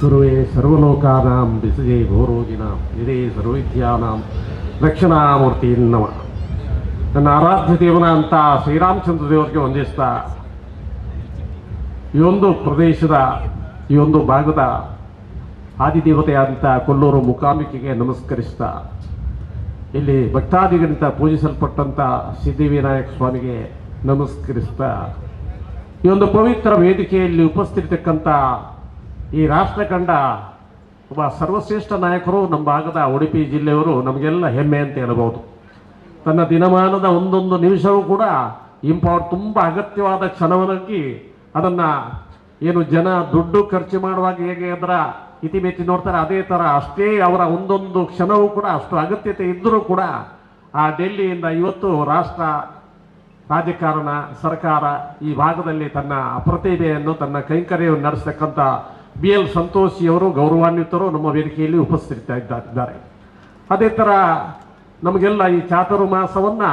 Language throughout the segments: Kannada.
ಗುರುವೇ ಸರ್ವಲೋಕಾನಾಂ ವಿಸಜೆ ಭೋರೋಗಿನಾಂ ಇದೇ ಸರ್ವವಿದ್ಯಾನಾಂ ರಕ್ಷಣಾಮೂರ್ತಿ ನಮ. ನನ್ನ ಆರಾಧ್ಯ ದೇವನ ಅಂತ ಶ್ರೀರಾಮಚಂದ್ರ ದೇವರಿಗೆ ವಂದಿಸ್ತಾ ಈ ಒಂದು ಪ್ರದೇಶದ ಈ ಒಂದು ಭಾಗದ ಆದಿದೇವತೆಯಾದಂಥ ಕೊಲ್ಲೂರು ಮೂಕಾಂಬಿಕೆಗೆ ನಮಸ್ಕರಿಸ್ತಾ ಇಲ್ಲಿ ಭಕ್ತಾದಿಗಳಿಂದ ಪೂಜಿಸಲ್ಪಟ್ಟಂಥ ಸಿದ್ಧಿವಿನಾಯಕ ಸ್ವಾಮಿಗೆ ನಮಸ್ಕರಿಸ್ತಾ ಈ ಒಂದು ಪವಿತ್ರ ವೇದಿಕೆಯಲ್ಲಿ ಉಪಸ್ಥಿತಕ್ಕಂಥ ಈ ರಾಷ್ಟ್ರ ಕಂಡ ಒಬ್ಬ ಸರ್ವಶ್ರೇಷ್ಠ ನಾಯಕರು ನಮ್ಮ ಭಾಗದ ಉಡುಪಿ ಜಿಲ್ಲೆಯವರು ನಮಗೆಲ್ಲ ಹೆಮ್ಮೆ ಅಂತ ಹೇಳ್ಬೋದು. ತನ್ನ ದಿನಮಾನದ ಒಂದೊಂದು ನಿಮಿಷವೂ ಕೂಡ ತುಂಬ ಅಗತ್ಯವಾದ ಕ್ಷಣವನ್ನಾಗಿ ಅದನ್ನು ಏನು ಜನ ದುಡ್ಡು ಖರ್ಚು ಮಾಡುವಾಗ ಹೇಗೆ ಅದರ ಇತಿಮಿತಿ ನೋಡ್ತಾರೆ ಅದೇ ಥರ ಅಷ್ಟೇ ಅವರ ಒಂದೊಂದು ಕ್ಷಣವೂ ಕೂಡ ಅಷ್ಟು ಅಗತ್ಯತೆ ಇದ್ದರೂ ಕೂಡ ಆ ಡೆಲ್ಲಿಯಿಂದ ಇವತ್ತು ರಾಷ್ಟ್ರ ರಾಜಕಾರಣ ಸರ್ಕಾರ ಈ ಭಾಗದಲ್ಲಿ ತನ್ನ ಪ್ರತಿಭೆಯನ್ನು ತನ್ನ ಕೈಂಕರ್ಯವನ್ನು ನಡೆಸ್ತಕ್ಕಂಥ BL ಸಂತೋಷಿಯವರು ಗೌರವಾನ್ವಿತರು ನಮ್ಮ ವೇದಿಕೆಯಲ್ಲಿ ಉಪಸ್ಥಿತರಿದ್ದಾರೆ. ಅದೇ ಥರ ನಮಗೆಲ್ಲ ಈ ಚಾತುರ್ಮಾಸವನ್ನು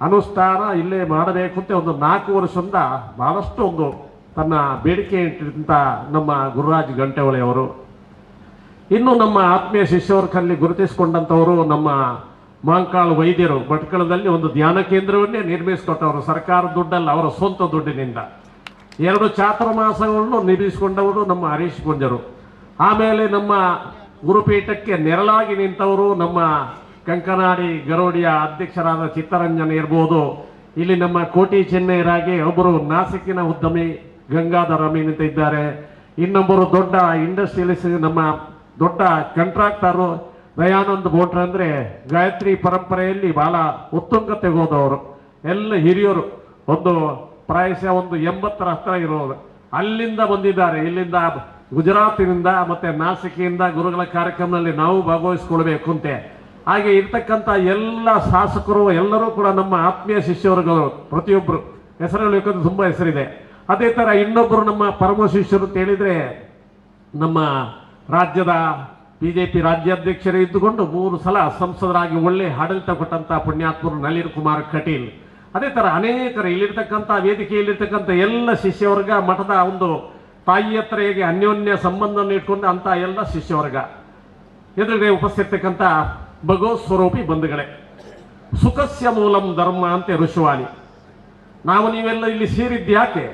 ಅನುಷ್ಠಾನ ಇಲ್ಲೇ ಮಾಡಬೇಕು ಅಂತ ಒಂದು 4 ವರ್ಷದಿಂದ ಬಹಳಷ್ಟು ಒಂದು ತನ್ನ ಬೇಡಿಕೆ ಇಟ್ಟಿದ್ದಂಥ ನಮ್ಮ ಗುರುರಾಜ್ ಗಂಟೆಹೊಳೆಯವರು, ಇನ್ನು ನಮ್ಮ ಆತ್ಮೀಯ ಶಿಷ್ಯವರ್ಗಲ್ಲಿ ಗುರುತಿಸಿಕೊಂಡಂಥವರು ನಮ್ಮ ಮಾಂಕಾಳು ವೈದ್ಯರು ಭಟ್ಕಳದಲ್ಲಿ ಒಂದು ಧ್ಯಾನ ಕೇಂದ್ರವನ್ನೇ ನಿರ್ಮಿಸಿಕೊಟ್ಟವರು ಸರ್ಕಾರದ ದುಡ್ಡಲ್ಲ, ಅವರ ಸ್ವಂತ ದುಡ್ಡಿನಿಂದ 2 ಚಾತುರ್ಮಾಸಗಳನ್ನು ನಿರ್ಮಿಸಿಕೊಂಡವರು ನಮ್ಮ ಹರೀಶ್ ಗುಂಜರು. ಆಮೇಲೆ ನಮ್ಮ ಗುರುಪೀಠಕ್ಕೆ ನೆರಳಾಗಿ ನಿಂತವರು ನಮ್ಮ ಕಂಕನಾಡಿ ಗರೋಡಿಯ ಅಧ್ಯಕ್ಷರಾದ ಚಿತ್ತರಂಜನ್ ಇರ್ಬೋದು, ಇಲ್ಲಿ ನಮ್ಮ ಕೋಟಿ ಚೆನ್ನೈರಾಗಿ ಒಬ್ಬರು ನಾಸಿಕಿನ ಉದ್ಯಮಿ ಗಂಗಾಧರ ಅಮೀನ್ ಅಂತ ಇದ್ದಾರೆ, ಇನ್ನೊಬ್ಬರು ದೊಡ್ಡ ಇಂಡಸ್ಟ್ರಿಯಲಿಸ್ಟ್ ನಮ್ಮ ದೊಡ್ಡ ಕಾಂಟ್ರಾಕ್ಟರು ದಯಾನಂದ್ ಬೋಟ್ರ ಅಂದರೆ ಗಾಯತ್ರಿ ಪರಂಪರೆಯಲ್ಲಿ ಬಹಳ ಉತ್ತುಂಗತೆಗೆ ಹೋದವರು, ಎಲ್ಲ ಹಿರಿಯರು, ಒಂದು ಪ್ರಾಯಶಃ ಒಂದು 80ರ ಹತ್ತಿರ ಇರೋರು ಅಲ್ಲಿಂದ ಬಂದಿದ್ದಾರೆ. ಇಲ್ಲಿಂದ ಗುಜರಾತಿನಿಂದ ಮತ್ತು ನಾಸಿಕಿಯಿಂದ ಗುರುಗಳ ಕಾರ್ಯಕ್ರಮದಲ್ಲಿ ನಾವು ಭಾಗವಹಿಸ್ಕೊಳ್ಬೇಕು ಅಂತೆ. ಹಾಗೆ ಇರ್ತಕ್ಕಂಥ ಎಲ್ಲ ಶಾಸಕರು ಎಲ್ಲರೂ ಕೂಡ ನಮ್ಮ ಆತ್ಮೀಯ ಶಿಷ್ಯವರ್ಗಗಳು, ಪ್ರತಿಯೊಬ್ಬರು ಹೆಸರು ಹೇಳಬೇಕಂದ್ರೆ ತುಂಬ ಹೆಸರಿದೆ. ಅದೇ ಥರ ಇನ್ನೊಬ್ಬರು ನಮ್ಮ ಪರಮ ಶಿಷ್ಯರು ಅಂತ ಹೇಳಿದರೆ ನಮ್ಮ ರಾಜ್ಯದ BJP ರಾಜ್ಯಾಧ್ಯಕ್ಷರು ಇದ್ದುಕೊಂಡು 3 ಸಲ ಸಂಸದರಾಗಿ ಒಳ್ಳೆ ಆಡಳಿತ ಕೊಟ್ಟಂಥ ಪುಣ್ಯಾತ್ಮರು ನಳಿನ್ ಕುಮಾರ್ ಕಟೀಲ್. ಅದೇ ಥರ ಅನೇಕರು ಇಲ್ಲಿರ್ತಕ್ಕಂಥ ವೇದಿಕೆಯಲ್ಲಿರ್ತಕ್ಕಂಥ ಎಲ್ಲ ಶಿಷ್ಯವರ್ಗ, ಮಠದ ಒಂದು ತಾಯಿ ಹತ್ರ ಹೇಗೆ ಅನ್ಯೋನ್ಯ ಸಂಬಂಧವನ್ನು ಇಟ್ಕೊಂಡು ಅಂಥ ಎಲ್ಲ ಶಿಷ್ಯವರ್ಗ ಎದುರುಗಡೆ ಉಪಸ್ಥಿತಕ್ಕಂಥ ಭಗವತ್ ಸ್ವರೂಪಿ ಬಂಧುಗಳೇ, ಸುಖಸ್ಯ ಮೂಲಂ ಧರ್ಮ ಅಂತ ಋಷಿವಾಣಿ. ನಾವು ನೀವೆಲ್ಲ ಇಲ್ಲಿ ಸೇರಿದ್ಯಾಕೆ?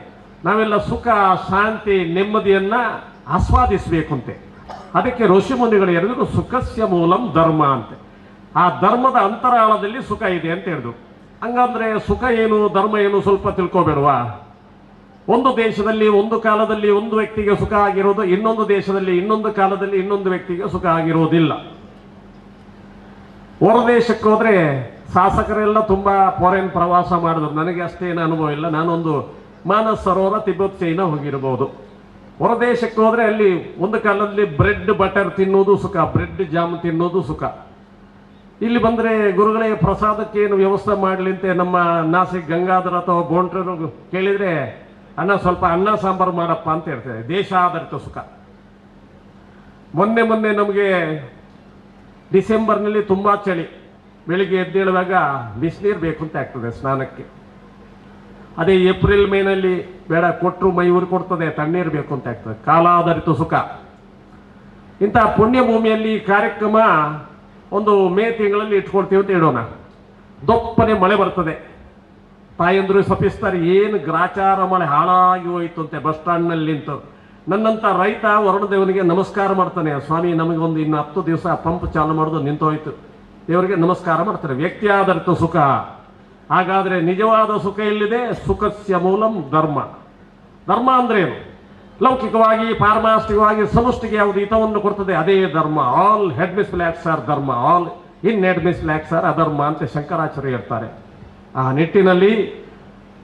ನಾವೆಲ್ಲ ಸುಖ ಶಾಂತಿ ನೆಮ್ಮದಿಯನ್ನು ಆಸ್ವಾದಿಸಬೇಕು ಅಂತೆ. ಅದಕ್ಕೆ ಋಷಿಮುನಿಗಳು ಹೇಳಿದ್ರು ಸುಖಸ್ಯ ಮೂಲಂ ಧರ್ಮ ಅಂತೆ. ಆ ಧರ್ಮದ ಅಂತರಾಳದಲ್ಲಿ ಸುಖ ಇದೆ ಅಂತ ಹೇಳಿದ್ರು. ಹಂಗಂದ್ರೆ ಸುಖ ಏನು ಧರ್ಮ ಏನು ಸ್ವಲ್ಪ ತಿಳ್ಕೊಬೇಡವಾ? ಒಂದು ದೇಶದಲ್ಲಿ ಒಂದು ಕಾಲದಲ್ಲಿ ಒಂದು ವ್ಯಕ್ತಿಗೆ ಸುಖ ಆಗಿರೋದು, ಇನ್ನೊಂದು ದೇಶದಲ್ಲಿ ಇನ್ನೊಂದು ಕಾಲದಲ್ಲಿ ಇನ್ನೊಂದು ವ್ಯಕ್ತಿಗೆ ಸುಖ ಆಗಿರೋದಿಲ್ಲ. ಹೊರ ದೇಶಕ್ಕೆ ಹೋದ್ರೆ ಶಾಸಕರೆಲ್ಲ ತುಂಬಾ ಫಾರಿನ್ ಪ್ರವಾಸ ಮಾಡಿದ್ರು, ನನಗೆ ಅಷ್ಟೇನು ಅನುಭವ ಇಲ್ಲ. ನಾನೊಂದು ಮಾನಸ್ ಸರೋವರ ತಿಬ್ಬತ್ ಚೈನಾ ಹೋಗಿರ್ಬೋದು. ಹೊರ ದೇಶಕ್ಕೆ ಹೋದ್ರೆ ಅಲ್ಲಿ ಒಂದು ಕಾಲದಲ್ಲಿ ಬ್ರೆಡ್ ಬಟರ್ ತಿನ್ನೋದು ಸುಖ, ಬ್ರೆಡ್ ಜಾಮ್ ತಿನ್ನೋದು ಸುಖ. ಇಲ್ಲಿ ಬಂದರೆ ಗುರುಗಳಿಗೆ ಪ್ರಸಾದಕ್ಕೆ ಏನು ವ್ಯವಸ್ಥೆ ಮಾಡಲಿ ಅಂತ ನಮ್ಮ ನಾಸಿಕ್ ಗಂಗಾಧರ ಅಥವಾ ಬೋಂಟ್ರರು ಕೇಳಿದರೆ ಅಣ್ಣ ಸ್ವಲ್ಪ ಅನ್ನ ಸಾಂಬಾರು ಮಾಡಪ್ಪ ಅಂತ ಹೇಳ್ತೇವೆ. ದೇಶಾಧಾರಿತ ಸುಖ. ಮೊನ್ನೆ ನಮಗೆ ಡಿಸೆಂಬರ್ನಲ್ಲಿ ತುಂಬ ಚಳಿ, ಬೆಳಿಗ್ಗೆ ಎದ್ದೇಳುವಾಗ ಬಿಸಿನೀರು ಬೇಕು ಅಂತ ಆಗ್ತದೆ ಸ್ನಾನಕ್ಕೆ. ಅದೇ ಏಪ್ರಿಲ್ ಮೇನಲ್ಲಿ ಬೇಡ ಕೊಟ್ಟರು ಮೈ ಊರು ಕೊಡ್ತದೆ, ತಣ್ಣೀರು ಬೇಕು ಅಂತ ಆಗ್ತದೆ. ಕಾಲಾಧಾರಿತ ಸುಖ. ಇಂಥ ಪುಣ್ಯ ಭೂಮಿಯಲ್ಲಿ ಕಾರ್ಯಕ್ರಮ ಒಂದು ಮೇ ತಿಂಗಳಲ್ಲಿ ಇಟ್ಕೊಳ್ತೀವಿ ಅಂತ ಹೇಳೋಣ. ದೊಪ್ಪನೆ ಮಳೆ ಬರ್ತದೆ, ತಾಯಂದ್ರು ಸಪಿಸ್ತಾರೆ, ಏನು ಗ್ರಾಚಾರ ಮಳೆ ಹಾಳಾಗಿ ಹೋಯಿತು ಅಂತೆ ಬಸ್ ಸ್ಟ್ಯಾಂಡ್ನಲ್ಲಿ ನಿಂತು. ನನ್ನಂಥ ರೈತ ವರುಣದೇವನಿಗೆ ನಮಸ್ಕಾರ ಮಾಡ್ತಾನೆ, ಸ್ವಾಮಿ ನಮಗೊಂದು ಇನ್ನು 10 ದಿವಸ ಪಂಪ್ ಚಾಲು ಮಾಡೋದು ನಿಂತೋಯ್ತು, ದೇವರಿಗೆ ನಮಸ್ಕಾರ ಮಾಡ್ತಾರೆ. ವ್ಯಕ್ತಿ ಆಧಾರಿತ ಸುಖ. ಹಾಗಾದರೆ ನಿಜವಾದ ಸುಖ ಎಲ್ಲಿದೆ? ಸುಖಸ್ಯ ಮೂಲಂ ಧರ್ಮ. ಧರ್ಮ ಅಂದ್ರೆ ಏನು? ಲೌಕಿಕವಾಗಿ ಪಾರಮಾರ್ಥಿಕವಾಗಿ ಸಮಷ್ಟಿಗೆ ಯಾವುದು ಹಿತವನ್ನು ಕೊಡ್ತದೆ ಅದೇ ಧರ್ಮ. All head miss lacks are dharma, all in head miss lacks are adharma ಅಂತ ಶಂಕರಾಚಾರ್ಯ ಹೇಳ್ತಾರೆ. ಆ ನಿಟ್ಟಿನಲ್ಲಿ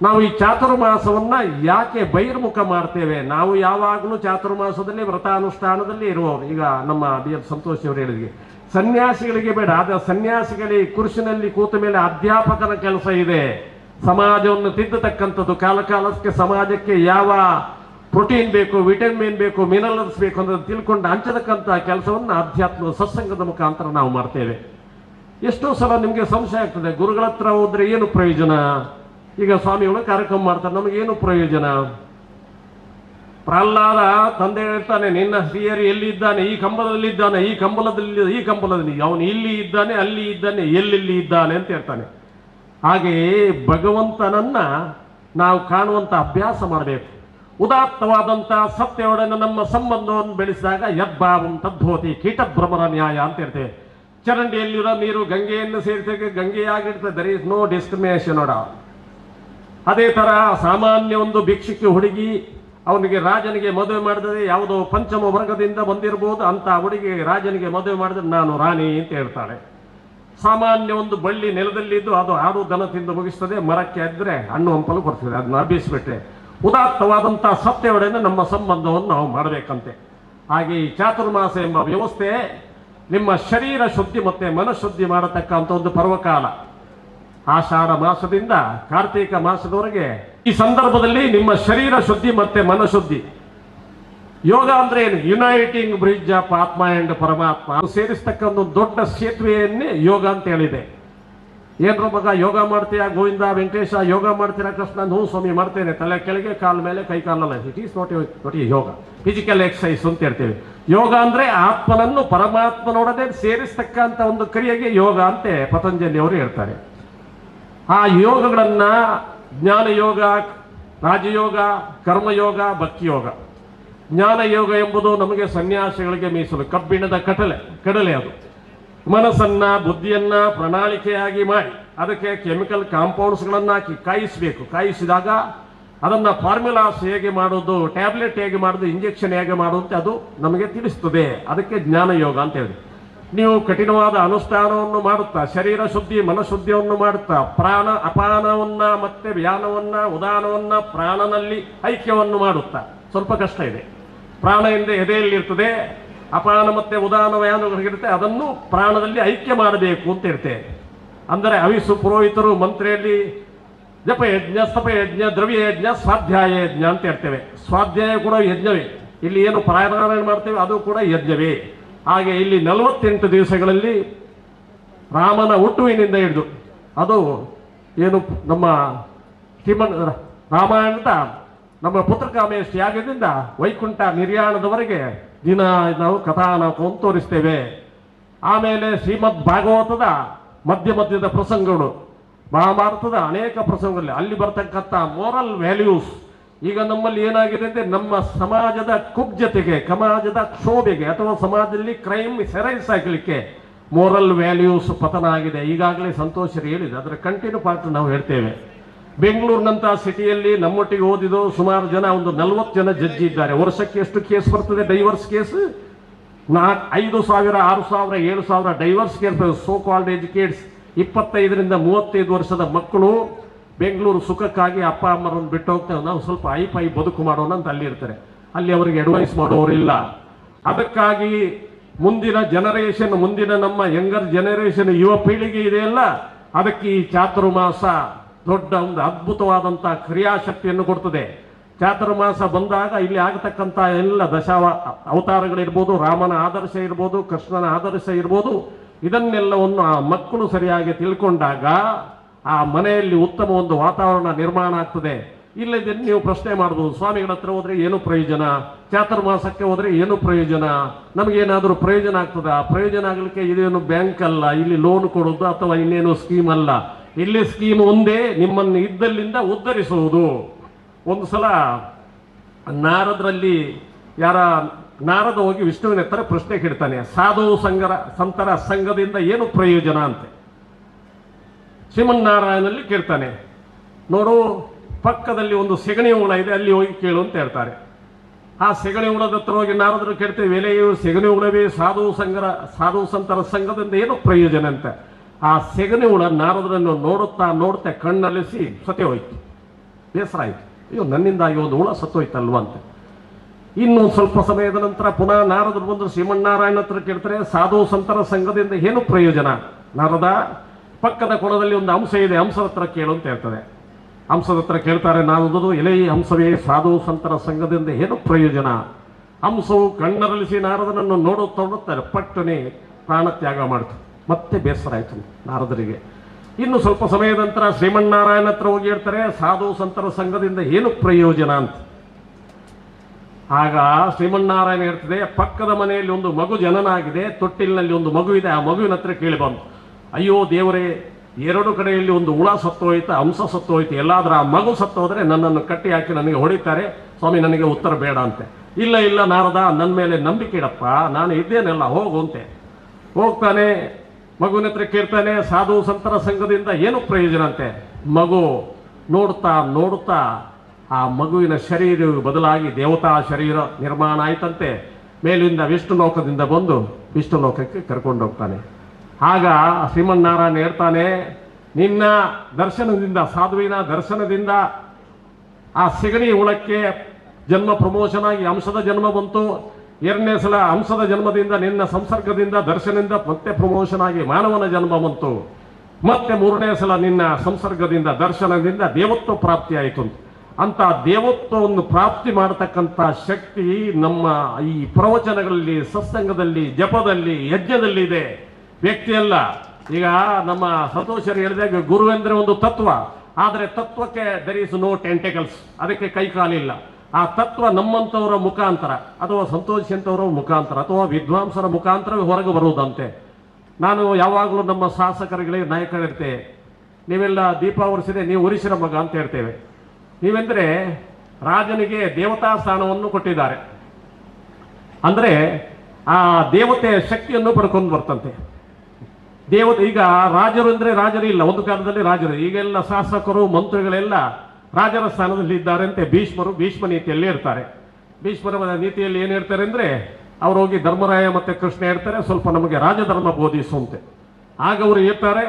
ನಾವು ಈ ಚಾತುರ್ಮಾಸವನ್ನ ಯಾಕೆ ಬಹಿರ್ಮುಖ ಮಾಡ್ತೇವೆ? ನಾವು ಯಾವಾಗಲೂ ಚಾತುರ್ಮಾಸದಲ್ಲಿ ವ್ರತಾನುಷ್ಠಾನದಲ್ಲಿ ಇರುವವರು. ಈಗ ನಮ್ಮ BL ಸಂತೋಷ್ ಅವರು ಹೇಳಿದ್ವಿ, ಸನ್ಯಾಸಿಗಳಿಗೆ ಬೇಡ, ಆದ ಸನ್ಯಾಸಿಗಳಿಗೆ ಕುರ್ಚಿನಲ್ಲಿ ಕೂತ ಮೇಲೆ ಅಧ್ಯಾಪಕನ ಕೆಲಸ ಇದೆ. ಸಮಾಜವನ್ನು ತಿದ್ದತಕ್ಕಂಥದ್ದು, ಕಾಲಕ್ಕೆ ಸಮಾಜಕ್ಕೆ ಯಾವ ಪ್ರೋಟೀನ್ ಬೇಕು, ವಿಟಮಿನ್ ಬೇಕು, ಮಿನರಲ್ಸ್ ಬೇಕು ಅಂತ ತಿಳ್ಕೊಂಡು ಹಂಚತಕ್ಕಂಥ ಕೆಲಸವನ್ನು ಅಧ್ಯಾತ್ಮ ಸತ್ಸಂಗದ ಮುಖಾಂತರ ನಾವು ಮಾಡ್ತೇವೆ. ಎಷ್ಟೋ ಸಲ ನಿಮಗೆ ಸಂಶಯ ಆಗ್ತದೆ, ಗುರುಗಳ ಹತ್ರ ಹೋದ್ರೆ ಏನು ಪ್ರಯೋಜನ? ಈಗ ಸ್ವಾಮಿಗಳು ಕಾರ್ಯಕ್ರಮ ಮಾಡ್ತಾರೆ, ನಮಗೇನು ಪ್ರಯೋಜನ? ಪ್ರಹ್ಲಾದ ತಂದೆ ಹೇಳ್ತಾನೆ, ನಿನ್ನ ಶ್ರೀಹರಿ ಎಲ್ಲಿದ್ದಾನೆ? ಈ ಕಂಬದಲ್ಲಿದ್ದಾನೆ, ಈ ಕಂಬದಲ್ಲಿ ಅವನು ಇಲ್ಲಿ ಇದ್ದಾನೆ, ಅಲ್ಲಿ ಇದ್ದಾನೆ, ಎಲ್ಲೆಲ್ಲಿ ಇದ್ದಾನೆ ಅಂತ ಹೇಳ್ತಾನೆ. ಹಾಗೆಯೇ ಭಗವಂತನನ್ನ ನಾವು ಕಾಣುವಂಥ ಅಭ್ಯಾಸ ಮಾಡಬೇಕು. ಉದಾತ್ತವಾದಂಥ ಸತ್ಯವೊಡನೆ ನಮ್ಮ ಸಂಬಂಧವನ್ನು ಬೆಳೆಸಿದಾಗ ಯದ್ಭಾವಂ ತದ್ಭವತಿ ಕೀಟಭ್ರಮರ ನ್ಯಾಯ ಅಂತ ಹೇಳ್ತೇವೆ. ಚರಂಡಿಯಲ್ಲಿರೋ ನೀರು ಗಂಗೆಯನ್ನು ಸೇರಿಸಿದಾಗ ಗಂಗೆಯಾಗಿರ್ತದೆ. ದರ್ ಈಸ್ ನೋ ಡಿಸ್ಕ್ರಿಮಿನೇಷನ್ ನೋಡ. ಅದೇ ಥರ ಸಾಮಾನ್ಯ ಒಂದು ಭಿಕ್ಷುಕಿ ಹುಡುಗಿ ಅವನಿಗೆ ರಾಜನಿಗೆ ಮದುವೆ ಮಾಡಿದರೆ ಯಾವುದೋ ಪಂಚಮ ವರ್ಗದಿಂದ ಬಂದಿರಬಹುದು, ಅಂತ ಹುಡುಗಿ ರಾಜನಿಗೆ ಮದುವೆ ಮಾಡಿದ್ರೆ ನಾನು ರಾಣಿ ಅಂತ ಹೇಳ್ತಾಳೆ. ಸಾಮಾನ್ಯ ಒಂದು ಬಳ್ಳಿ ನೆಲದಲ್ಲಿದ್ದು ಅದು ಆಡು ದನ ತಿಂದು ಮುಗಿಸ್ತದೆ, ಮರಕ್ಕೆ ಇದ್ದರೆ ಹಣ್ಣು ಹಂಪಲು ಬರ್ತದೆ. ಅದನ್ನ ಅಭ್ಯಸಿಬಿಟ್ರೆ ಉದಾತ್ತವಾದಂಥ ಸತ್ಯವೊಡನೆ ನಮ್ಮ ಸಂಬಂಧವನ್ನು ನಾವು ಮಾಡಬೇಕಂತೆ. ಹಾಗೆ ಈ ಚಾತುರ್ಮಾಸ ಎಂಬ ವ್ಯವಸ್ಥೆ ನಿಮ್ಮ ಶರೀರ ಶುದ್ಧಿ ಮತ್ತು ಮನಃಶುದ್ಧಿ ಮಾಡತಕ್ಕಂಥ ಒಂದು ಪರ್ವಕಾಲ. ಆಷಾಢ ಮಾಸದಿಂದ ಕಾರ್ತೀಕ ಮಾಸದವರೆಗೆ ಈ ಸಂದರ್ಭದಲ್ಲಿ ನಿಮ್ಮ ಶರೀರ ಶುದ್ಧಿ ಮತ್ತೆ ಮನಃಶುದ್ಧಿ. ಯೋಗ ಅಂದ್ರೆ ಏನು? ಯುನೈಟಿಂಗ್ ಬ್ರಿಡ್ಜ್ ಆಫ್ ಆತ್ಮ ಅಂಡ್ ಪರಮಾತ್ಮ ಸೇರಿಸ್ತಕ್ಕಂಥ ಒಂದು ದೊಡ್ಡ ಸೇತುವೆಯನ್ನೇ ಯೋಗ ಅಂತ ಹೇಳಿದೆ. ಏನ್ರ ಮಗ ಯೋಗ ಮಾಡ್ತೀಯಾ ಗೋವಿಂದ ವೆಂಕಟೇಶ, ಯೋಗ ಮಾಡ್ತೀರಾ ಕೃಷ್ಣ? ಹ್ಞೂ ಸ್ವಾಮಿ ಮಾಡ್ತೇನೆ. ತಲೆ ಕೆಳಗೆ ಕಾಲ ಮೇಲೆ ಕೈ ಕಾಲಲ್ಲ. It is not yoga, physical exercise ಅಂತ ಹೇಳ್ತೇವೆ. ಯೋಗ ಅಂದ್ರೆ ಆತ್ಮನನ್ನು ಪರಮಾತ್ಮನೊಡನೆ ಸೇರಿಸ್ತಕ್ಕಂಥ ಒಂದು ಕ್ರಿಯೆಗೆ ಯೋಗ ಅಂತೆ ಪತಂಜಲಿ ಅವರು ಹೇಳ್ತಾರೆ. ಆ ಯೋಗಗಳನ್ನ ಜ್ಞಾನ ಯೋಗ, ರಾಜಯೋಗ, ಕರ್ಮಯೋಗ, ಭಕ್ತಿ ಯೋಗ. ಜ್ಞಾನ ಯೋಗ ಎಂಬುದು ನಮಗೆ ಸನ್ಯಾಸಿಗಳಿಗೆ ಮೀಸಲು, ಕಬ್ಬಿಣದ ಕಡಲೆ ಅದು. ಮನಸ್ಸನ್ನ ಬುದ್ಧಿಯನ್ನ ಪ್ರಣಾಳಿಕೆಯಾಗಿ ಮಾಡಿ ಅದಕ್ಕೆ ಕೆಮಿಕಲ್ ಕಾಂಪೌಂಡ್ಸ್ಗಳನ್ನು ಹಾಕಿ ಕಾಯಿಸಬೇಕು. ಕಾಯಿಸಿದಾಗ ಅದನ್ನು ಫಾರ್ಮುಲಾಸ್ ಹೇಗೆ ಮಾಡೋದು, ಟ್ಯಾಬ್ಲೆಟ್ ಹೇಗೆ ಮಾಡೋದು, ಇಂಜೆಕ್ಷನ್ ಹೇಗೆ ಮಾಡೋದು ಅದು ನಮಗೆ ತಿಳಿಸ್ತದೆ. ಅದಕ್ಕೆ ಜ್ಞಾನ ಯೋಗ ಅಂತ ಹೇಳಿ. ನೀವು ಕಠಿಣವಾದ ಅನುಷ್ಠಾನವನ್ನು ಮಾಡುತ್ತಾ ಶರೀರ ಶುದ್ಧಿ ಮನಃಶುದ್ಧಿಯನ್ನು ಮಾಡುತ್ತಾ ಪ್ರಾಣ ಅಪಾನವನ್ನ ಮತ್ತೆ ವ್ಯಾನವನ್ನ ಉದಾನವನ್ನ ಪ್ರಾಣನಲ್ಲಿ ಐಕ್ಯವನ್ನು ಮಾಡುತ್ತಾ, ಸ್ವಲ್ಪ ಕಷ್ಟ ಇದೆ. ಪ್ರಾಣ ಎಂದೇ ಎದೆಯಲ್ಲಿರ್ತದೆ, ಅಪಾನ ಮತ್ತೆ ಉದಾನ ವ್ಯಾನಗಳಿರುತ್ತೆ, ಅದನ್ನು ಪ್ರಾಣದಲ್ಲಿ ಐಕ್ಯ ಮಾಡಬೇಕು ಅಂತ ಇರ್ತೇವೆ. ಅಂದರೆ ಅವಿಸು ಪುರೋಹಿತರು ಮಂತ್ರಿಯಲ್ಲಿ ಜಪಯಜ್ಞ, ಸ್ತಪಯಜ್ಞ, ದ್ರವ್ಯಯಜ್ಞ, ಸ್ವಾಧ್ಯಾಯ ಯಜ್ಞ ಅಂತ ಹೇಳ್ತೇವೆ. ಸ್ವಾಧ್ಯಾಯ ಕೂಡ ಯಜ್ಞವೇ. ಇಲ್ಲಿ ಏನು ಪಾರಾಯಣ ಮಾಡ್ತೇವೆ ಅದು ಕೂಡ ಯಜ್ಞವೇ. ಹಾಗೆ ಇಲ್ಲಿ 48 ದಿವಸಗಳಲ್ಲಿ ರಾಮನ ಹುಟ್ಟುವಿನಿಂದ ಹಿಡಿದು ಅದು ಏನು ನಮ್ಮ ರಾಮಾಯಣದ ನಮ್ಮ ಪುತ್ರಕಾಮೇಶ್ ಯಾಗದಿಂದ ವೈಕುಂಠ ನಿರ್ಯಾಣದವರೆಗೆ ದಿನ ನಾವು ಕಥಾನಕವನ್ನು ತೋರಿಸ್ತೇವೆ. ಆಮೇಲೆ ಶ್ರೀಮದ್ ಭಾಗವತದ ಮಧ್ಯದ ಪ್ರಸಂಗಗಳು, ಮಹಾಭಾರತದ ಅನೇಕ ಪ್ರಸಂಗಗಳಲ್ಲಿ ಅಲ್ಲಿ ಬರ್ತಕ್ಕಂಥ ಮೋರಲ್ ವ್ಯಾಲ್ಯೂಸ್. ಈಗ ನಮ್ಮಲ್ಲಿ ಏನಾಗಿದೆ ಅಂದರೆ ನಮ್ಮ ಸಮಾಜದ ಕುಬ್ಜತೆಗೆ, ಸಮಾಜದ ಕ್ಷೋಭೆಗೆ ಅಥವಾ ಸಮಾಜದಲ್ಲಿ ಕ್ರೈಮ್ ಸೆರೈಸಾಗಲಿಕ್ಕೆ ಮೋರಲ್ ವ್ಯಾಲ್ಯೂಸ್ ಪತನ ಆಗಿದೆ. ಈಗಾಗಲೇ ಸಂತೋಷರು ಹೇಳಿದೆ, ಅದರ ಕಂಟಿನ್ಯೂ ಪಾರ್ಟ್ ನಾವು ಹೇಳ್ತೇವೆ. ಬೆಂಗಳೂರಿನಂಥ ಸಿಟಿಯಲ್ಲಿ ನಮ್ಮೊಟ್ಟಿಗೆ ಓದಿದ್ದು ಸುಮಾರು ಜನ, ಒಂದು 40 ಜನ ಜಡ್ಜಿ ಇದ್ದಾರೆ. ವರ್ಷಕ್ಕೆ ಎಷ್ಟು ಕೇಸ್ ಬರ್ತದೆ? Divorce case 5,000, 6,000, 7,000 divorce case. So called educates 25ರಿಂದ 35 ವರ್ಷದ ಮಕ್ಕಳು ಬೆಂಗಳೂರು ಸುಖಕ್ಕಾಗಿ ಅಪ್ಪ ಅಮ್ಮರನ್ನು ಬಿಟ್ಟು ಹೋಗ್ತೇವೆ, ನಾವು ಸ್ವಲ್ಪ ಐ ಬದುಕು ಮಾಡೋಣ ಅಂತ ಅಲ್ಲಿ ಇರ್ತಾರೆ. ಅಲ್ಲಿ ಅವರಿಗೆ ಅಡ್ವೈಸ್ ಮಾಡೋರಿಲ್ಲ. ಅದಕ್ಕಾಗಿ ಮುಂದಿನ ಜನರೇಷನ್, ಮುಂದಿನ ನಮ್ಮ ಯಂಗರ್ ಜನರೇಷನ್, ಯುವ ಪೀಳಿಗೆ ಇದೆಯಲ್ಲ, ಅದಕ್ಕೆ ಈ ಚಾತುರ್ಮಾಸ ದೊಡ್ಡ ಒಂದು ಅದ್ಭುತವಾದಂಥ ಕ್ರಿಯಾಶಕ್ತಿಯನ್ನು ಕೊಡ್ತದೆ. ಚಾತುರ್ಮಾಸ ಬಂದಾಗ ಇಲ್ಲಿ ಆಗತಕ್ಕಂಥ ಎಲ್ಲ ಅವತಾರಗಳಿರ್ಬೋದು, ರಾಮನ ಆದರ್ಶ ಇರ್ಬೋದು, ಕೃಷ್ಣನ ಆದರ್ಶ ಇರ್ಬೋದು, ಇದನ್ನೆಲ್ಲವನ್ನು ಆ ಮಕ್ಕಳು ಸರಿಯಾಗಿ ತಿಳ್ಕೊಂಡಾಗ ಆ ಮನೆಯಲ್ಲಿ ಉತ್ತಮ ಒಂದು ವಾತಾವರಣ ನಿರ್ಮಾಣ ಆಗ್ತದೆ. ಇಲ್ಲದೆ ನೀವು ಪ್ರಶ್ನೆ ಮಾಡ್ಬೋದು, ಸ್ವಾಮಿಗಳ ಹತ್ರ ಹೋದ್ರೆ ಏನು ಪ್ರಯೋಜನ, ಚಾತುರ್ಮಾಸಕ್ಕೆ ಹೋದ್ರೆ ಏನು ಪ್ರಯೋಜನ, ನಮಗೇನಾದರೂ ಪ್ರಯೋಜನ ಆಗ್ತದ? ಪ್ರಯೋಜನ ಆಗಲಿಕ್ಕೆ ಇದೇನು ಬ್ಯಾಂಕ್ ಅಲ್ಲ, ಇಲ್ಲಿ ಲೋನ್ ಕೊಡೋದು ಅಥವಾ ಇನ್ನೇನು ಸ್ಕೀಮ್ ಅಲ್ಲ. ಇಲ್ಲಿ ಸ್ಕೀಮ್ ಒಂದೇ, ನಿಮ್ಮನ್ನು ಇದ್ದಲ್ಲಿಂದ ಉದ್ಧರಿಸುವುದು. ಒಂದು ಸಲ ನಾರದ ಹೋಗಿ ವಿಷ್ಣುವಿನ ಹತ್ರ ಪ್ರಶ್ನೆ ಕೇಳ್ತಾನೆ, ಸಾಧು ಸಂತರ ಸಂಘದಿಂದ ಏನು ಪ್ರಯೋಜನ ಅಂತೆ. ಶ್ರೀಮನ್ನಾರಾಯಣಲ್ಲಿ ಕೇಳ್ತಾನೆ, ನೋಡು ಪಕ್ಕದಲ್ಲಿ ಒಂದು ಸೆಗಣಿ ಹುಳ ಇದೆ, ಅಲ್ಲಿ ಹೋಗಿ ಕೇಳು ಅಂತ ಹೇಳ್ತಾರೆ. ಆ ಸೆಗಣಿ ಹುಳದ ಹತ್ರ ಹೋಗಿ ನಾರದರು ಕೇಳ್ತೇವೆ, ಎಲೆಯು ಸೆಗಣಿ ಹುಳವೇ ಸಾಧು ಸಂತರ ಸಂಘದಿಂದ ಏನು ಪ್ರಯೋಜನ ಅಂತ. ಆ ಸೆಗಣಿ ಹುಳ ನಾರದರನ್ನು ನೋಡುತ್ತಾ ಕಣ್ಣಲ್ಲಿಸಿ ಸತ್ತೇ ಹೋಯ್ತು. ಬೇಸರ ಆಯಿತು, ಅಯ್ಯೋ ನನ್ನಿಂದಾಗಿ ಒಂದು ಹುಳ ಸತ್ತೋಯ್ತಲ್ವ ಅಂತ. ಇನ್ನು ಸ್ವಲ್ಪ ಸಮಯದ ನಂತರ ಪುನಃ ನಾರದರು ಬಂದು ಶ್ರೀಮನ್ನಾರಾಯಣ ಹತ್ರ ಕೇಳ್ತಾರೆ, ಸಾಧು ಸಂತರ ಸಂಘದಿಂದ ಏನು ಪ್ರಯೋಜನ? ನಾರದ, ಪಕ್ಕದ ಕೊಳದಲ್ಲಿ ಒಂದು ಹಂಸ ಇದೆ, ಹಂಸದ ಹತ್ರ ಕೇಳು ಅಂತ ಹೇಳ್ತಾರೆ. ಹಂಸದ ಹತ್ರ ಕೇಳ್ತಾರೆ ನಾರದರು, ಎಲೆ ಹಂಸವೇ ಸಾಧು ಸಂತರ ಸಂಘದಿಂದ ಏನು ಪ್ರಯೋಜನ? ಹಂಸವು ಕಣ್ಣರಳಿಸಿ ನಾರದನನ್ನು ನೋಡುತ್ತಾರೆ, ಪಟ್ಟನೆ ಪ್ರಾಣತ್ಯಾಗ ಮಾಡ್ತು. ಮತ್ತೆ ಬೇಸರ ಆಯಿತು ನಾರದರಿಗೆ. ಇನ್ನು ಸ್ವಲ್ಪ ಸಮಯದ ನಂತರ ಶ್ರೀಮನ್ನಾರಾಯಣ ಹತ್ರ ಹೋಗಿ ಹೇಳ್ತಾರೆ, ಸಾಧು ಸಂತರ ಸಂಘದಿಂದ ಏನು ಪ್ರಯೋಜನ ಅಂತ. ಆಗ ಶ್ರೀಮನ್ನಾರಾಯಣ ಹೇಳ್ತದೆ, ಪಕ್ಕದ ಮನೆಯಲ್ಲಿ ಒಂದು ಮಗು ಜನನಾಗಿದೆ, ತೊಟ್ಟಿಲಿನಲ್ಲಿ ಒಂದು ಮಗು ಇದೆ. ಆ ಮಗುವಿನ ಹತ್ರ ಕೇಳಿ ಬಂತು, ಅಯ್ಯೋ ದೇವರೇ, ಎರಡು ಕಡೆಯಲ್ಲಿ ಒಂದು ಹುಳ ಸತ್ತೋಯ್ತು, ಹಂಸ ಸತ್ತೋಯ್ತು, ಎಲ್ಲಾದ್ರೂ ಆ ಮಗು ಸತ್ತೋದ್ರೆ ನನ್ನನ್ನು ಕಟ್ಟಿ ಹಾಕಿ ನನಗೆ ಹೊಡಿತಾರೆ ಸ್ವಾಮಿ, ನನಗೆ ಉತ್ತರ ಬೇಡ ಅಂತೆ. ಇಲ್ಲ ಇಲ್ಲ ನಾರದ, ನನ್ನ ಮೇಲೆ ನಂಬಿಕೆ ಇಡಪ್ಪ, ನಾನು ಇದ್ದೇನೆಲ್ಲ, ಹೋಗುವಂತೆ. ಹೋಗ್ತಾನೆ, ಮಗುವಿನ ಹತ್ರ ಕೇಳ್ತಾನೆ, ಸಾಧು ಸಂತರ ಸಂಘದಿಂದ ಏನು ಪ್ರಯೋಜನ ಅಂತೆ. ಮಗು ನೋಡ್ತಾ ನೋಡ್ತಾ ಆ ಮಗುವಿನ ಶರೀರ ಬದಲಾಗಿ ದೇವತಾ ಶರೀರ ನಿರ್ಮಾಣ ಆಯ್ತಂತೆ. ಮೇಲಿಂದ ವಿಷ್ಣು ಲೋಕದಿಂದ ಬಂದು ವಿಷ್ಣು ಲೋಕಕ್ಕೆ ಕರ್ಕೊಂಡು ಹೋಗ್ತಾನೆ. ಆಗ ಶ್ರೀಮನ್ನಾರಾಯಣ ಹೇಳ್ತಾನೆ, ನಿನ್ನ ದರ್ಶನದಿಂದ, ಸಾಧುವಿನ ದರ್ಶನದಿಂದ ಆ ಸೆಗಣಿ ಹುಳಕ್ಕೆ ಜನ್ಮ ಪ್ರಮೋಷನ್ ಆಗಿ ಹಂಸದ ಜನ್ಮ ಬಂತು. ಎರಡನೇ ಸಲ ಹಂಸದ ಜನ್ಮದಿಂದ, ನಿನ್ನ ಸಂಸರ್ಗದಿಂದ, ದರ್ಶನದಿಂದ ಮತ್ತೆ ಪ್ರಮೋಷನ್ ಆಗಿ ಮಾನವನ ಜನ್ಮ ಬಂತು. ಮತ್ತೆ ಮೂರನೇ ಸಲ ನಿನ್ನ ಸಂಸರ್ಗದಿಂದ, ದರ್ಶನದಿಂದ ದೇವತ್ವ ಪ್ರಾಪ್ತಿ ಆಯಿತು. ಅಂತ ದೇವತ್ವವನ್ನು ಪ್ರಾಪ್ತಿ ಮಾಡತಕ್ಕಂಥ ಶಕ್ತಿ ನಮ್ಮ ಈ ಪ್ರವಚನಗಳಲ್ಲಿ, ಸತ್ಸಂಗದಲ್ಲಿ, ಜಪದಲ್ಲಿ, ಯಜ್ಞದಲ್ಲಿ ಇದೆ. ವ್ಯಕ್ತಿಯಲ್ಲ. ಈಗ ನಮ್ಮ ಸಂತೋಷರು ಹೇಳಿದಾಗ ಗುರುವೆಂದ್ರೆ ಒಂದು ತತ್ವ, ಆದರೆ ತತ್ವಕ್ಕೆ ದರ್ ಇಸ್ ನೋ ಟೆಂಟೆಕಲ್ಸ್, ಅದಕ್ಕೆ ಕೈ ಕಾಲಿಲ್ಲ. ಆ ತತ್ವ ನಮ್ಮಂಥವರ ಮುಖಾಂತರ ಅಥವಾ ಸಂತೋಷಂತವರ ಮುಖಾಂತರ ಅಥವಾ ವಿದ್ವಾಂಸರ ಮುಖಾಂತರವೇ ಹೊರಗೆ ಬರುವುದಂತೆ. ನಾನು ಯಾವಾಗಲೂ ನಮ್ಮ ಶಾಸಕರುಗಳಿಗೆ ನಾಯಕರಿರ್ತೇವೆ, ನೀವೆಲ್ಲ ದೀಪ ಉರಿಸಿದೆ, ನೀವು ಉರಿಸಿರ ಮಗ ಅಂತ ಹೇಳ್ತೇವೆ. ನೀವೆಂದರೆ ರಾಜನಿಗೆ ದೇವತಾ ಸ್ಥಾನವನ್ನು ಕೊಟ್ಟಿದ್ದಾರೆ, ಅಂದರೆ ಆ ದೇವತೆಯ ಶಕ್ತಿಯನ್ನು ಪಡ್ಕೊಂಡು ಬರ್ತಂತೆ. ದೇವತೆ ಈಗ ರಾಜರು ಅಂದರೆ ರಾಜರು ಇಲ್ಲ, ಒಂದು ಕಾಲದಲ್ಲಿ ರಾಜರು, ಈಗೆಲ್ಲ ಶಾಸಕರು ಮಂತ್ರಿಗಳೆಲ್ಲ ರಾಜರ ಸ್ಥಾನದಲ್ಲಿ ಇದ್ದಾರೆ ಅಂತೆ. ಭೀಷ್ಮ ನೀತಿಯಲ್ಲಿ ಇರ್ತಾರೆ. ಭೀಷ್ಮರ ನೀತಿಯಲ್ಲಿ ಏನು ಹೇಳ್ತಾರೆ ಅಂದರೆ, ಅವ್ರು ಹೋಗಿ ಧರ್ಮರಾಯ ಮತ್ತೆ ಕೃಷ್ಣ ಹೇಳ್ತಾರೆ, ಸ್ವಲ್ಪ ನಮಗೆ ರಾಜಧರ್ಮ ಬೋಧಿಸುವಂತೆ. ಆಗ ಅವರು ಹೇಳ್ತಾರೆ,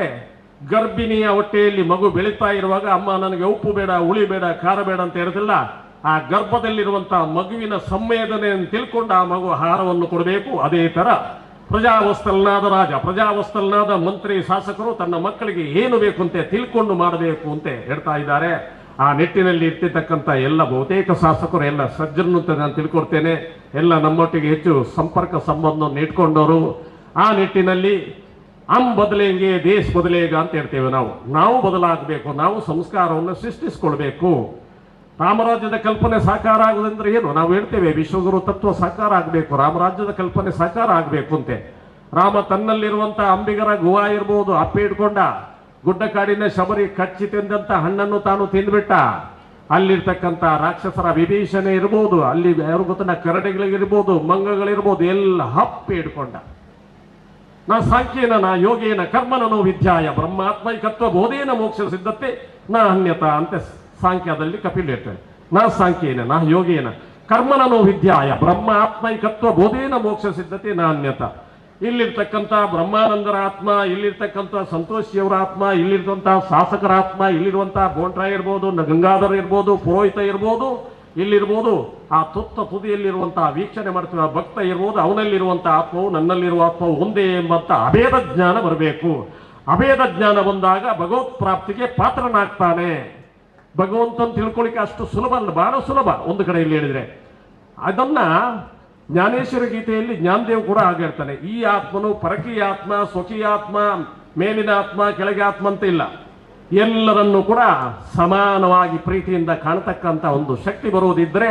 ಗರ್ಭಿಣಿಯ ಹೊಟ್ಟೆಯಲ್ಲಿ ಮಗು ಬೆಳೀತಾ ಇರುವಾಗ ಅಮ್ಮ ನನಗೆ ಉಪ್ಪು ಬೇಡ, ಹುಳಿ ಬೇಡ, ಖಾರ ಬೇಡ ಅಂತ ಹೇಳ್ತಿಲ್ಲ. ಆ ಗರ್ಭದಲ್ಲಿರುವಂತಹ ಮಗುವಿನ ಸಂವೇದನೆಯನ್ನು ತಿಳ್ಕೊಂಡು ಆ ಮಗು ಆಹಾರವನ್ನು ಕೊಡಬೇಕು. ಅದೇ ತರ ಪ್ರಜಾವಸ್ತಲನಾದ ರಾಜ, ಪ್ರಜಾವಸ್ತಲನಾದ ಮಂತ್ರಿ, ಶಾಸಕರು ತನ್ನ ಮಕ್ಕಳಿಗೆ ಏನು ಬೇಕು ಅಂತ ತಿಳ್ಕೊಂಡು ಮಾಡಬೇಕು ಅಂತ ಹೇಳ್ತಾ ಇದ್ದಾರೆ. ಆ ನಿಟ್ಟಿನಲ್ಲಿ ಇರ್ತಿರ್ತಕ್ಕಂಥ ಎಲ್ಲ ಬಹುತೇಕ ಶಾಸಕರು ಎಲ್ಲ ಸಜ್ಜನ್ನು ಅಂತ ನಾನು ತಿಳ್ಕೊಡ್ತೇನೆ. ಎಲ್ಲ ನಮ್ಮೊಟ್ಟಿಗೆ ಹೆಚ್ಚು ಸಂಪರ್ಕ ಸಂಬಂಧವನ್ನು ಇಟ್ಕೊಂಡವರು. ಆ ನಿಟ್ಟಿನಲ್ಲಿ ಬದಲೇಂಗೆ ದೇಶ ಬದಲೇಗ ಅಂತ ಹೇಳ್ತೇವೆ. ನಾವು ಬದಲಾಗಬೇಕು, ನಾವು ಸಂಸ್ಕಾರವನ್ನು ಸೃಷ್ಟಿಸಿಕೊಳ್ಬೇಕು. ರಾಮರಾಜ್ಯದ ಕಲ್ಪನೆ ಸಾಕಾರ ಆಗುವುದಂದ್ರೆ ಏನು? ನಾವು ಹೇಳ್ತೇವೆ ವಿಶ್ವಗುರು ತತ್ವ ಸಾಕಾರ ಆಗಬೇಕು, ರಾಮರಾಜ್ಯದ ಕಲ್ಪನೆ ಸಾಕಾರ ಆಗಬೇಕು ಅಂತೆ. ರಾಮ ತನ್ನಲ್ಲಿರುವಂತಹ ಅಂಬಿಗರ ಗುಹ ಇರ್ಬೋದು, ಅಪ್ಪೆ ಇಟ್ಕೊಂಡ, ಗುಡ್ಡ ಕಾಡಿನ ಶಬರಿ ಕಚ್ಚಿ ತಿಂದಂತ ಹಣ್ಣನ್ನು ತಾನು ತಿಂದ್ಬಿಟ್ಟ. ಅಲ್ಲಿರ್ತಕ್ಕಂಥ ರಾಕ್ಷಸರ ವಿಭೀಷಣೆ ಇರ್ಬೋದು, ಅಲ್ಲಿ ಯಾರು ಗೊತ್ತ ಕರಡಿಗಳಿಗಿರ್ಬೋದು, ಮಂಗಗಳಿರ್ಬೋದು, ಎಲ್ಲ ಹಪ್ಪೆ ಇಟ್ಕೊಂಡ. ನಾ ಸಾಂಖ್ಯೇನ ನಾ ಯೋಗೇನ ಕರ್ಮನೋ ವಿದ್ಯಾಯ ಬ್ರಹ್ಮಾತ್ಮೈಕತ್ವ ಬೋಧೇನ ಮೋಕ್ಷ ಸಿದ್ಧತೆ ನಾ ಅನ್ಯತಾ ಅಂತ ಸಾಂಖ್ಯದಲ್ಲಿ ಕಪಿಲ್ ಹೇಳ್ತಾರೆ. ನಾ ಸಾಂಖ್ಯೇನ ನಾ ಯೋಗೇನ ಕರ್ಮನೋ ವಿದ್ಯಾಯ ಬ್ರಹ್ಮ ಆತ್ಮೈಕತ್ವ ಬೋಧೇನ ಮೋಕ್ಷ ಸಿದ್ಧತೆ ನಾ ಅನ್ಯತ. ಇಲ್ಲಿರ್ತಕ್ಕಂಥ ಬ್ರಹ್ಮಾನಂದರ ಆತ್ಮ, ಇಲ್ಲಿರ್ತಕ್ಕಂಥ ಸಂತೋಷಿಯವರ ಆತ್ಮ, ಇಲ್ಲಿರ್ತಕ್ಕಂಥ ಶಾಸಕರ ಆತ್ಮ, ಇಲ್ಲಿರುವಂತಹ ಬೋಂಟ್ರಾಯ್ ಇರ್ಬೋದು, ಗಂಗಾಧರ್ ಇರ್ಬೋದು, ಪುರೋಹಿತ ಇರ್ಬೋದು, ಇಲ್ಲಿರ್ಬೋದು, ಆ ತುದಿಯಲ್ಲಿರುವಂತಹ ವೀಕ್ಷಣೆ ಮಾಡ್ತಿರುವ ಭಕ್ತ ಇರ್ಬೋದು, ಅವನಲ್ಲಿರುವಂತಹ ಆತ್ಮವು ನನ್ನಲ್ಲಿರುವ ಆತ್ಮವು ಒಂದೇ ಎಂಬಂತ ಅಭೇದ ಜ್ಞಾನ ಬರಬೇಕು. ಅಭೇದ ಜ್ಞಾನ ಬಂದಾಗ ಭಗವತ್ ಪ್ರಾಪ್ತಿಗೆ ಪಾತ್ರನಾಗ್ತಾನೆ. ಭಗವಂತನ ತಿಳ್ಕೊಳ್ಳಿಕ್ಕೆ ಅಷ್ಟು ಸುಲಭ ಅಲ್ಲ, ಬಹಳ ಸುಲಭ ಒಂದು ಕಡೆಯಲ್ಲಿ ಹೇಳಿದ್ರೆ. ಅದನ್ನ ಜ್ಞಾನೇಶ್ವರ ಗೀತೆಯಲ್ಲಿ ಜ್ಞಾನದೇವ್ ಕೂಡ ಆಗಿರ್ತಾನೆ. ಈ ಆತ್ಮನು ಪರಕೀಯ ಆತ್ಮ, ಸ್ವಕೀಯ ಆತ್ಮ, ಮೇಲಿನ ಆತ್ಮ, ಕೆಳಗೆ ಆತ್ಮ ಅಂತ ಇಲ್ಲ. ಎಲ್ಲರನ್ನೂ ಕೂಡ ಸಮಾನವಾಗಿ ಪ್ರೀತಿಯಿಂದ ಕಾಣತಕ್ಕಂಥ ಒಂದು ಶಕ್ತಿ ಬರುವುದಿದ್ರೆ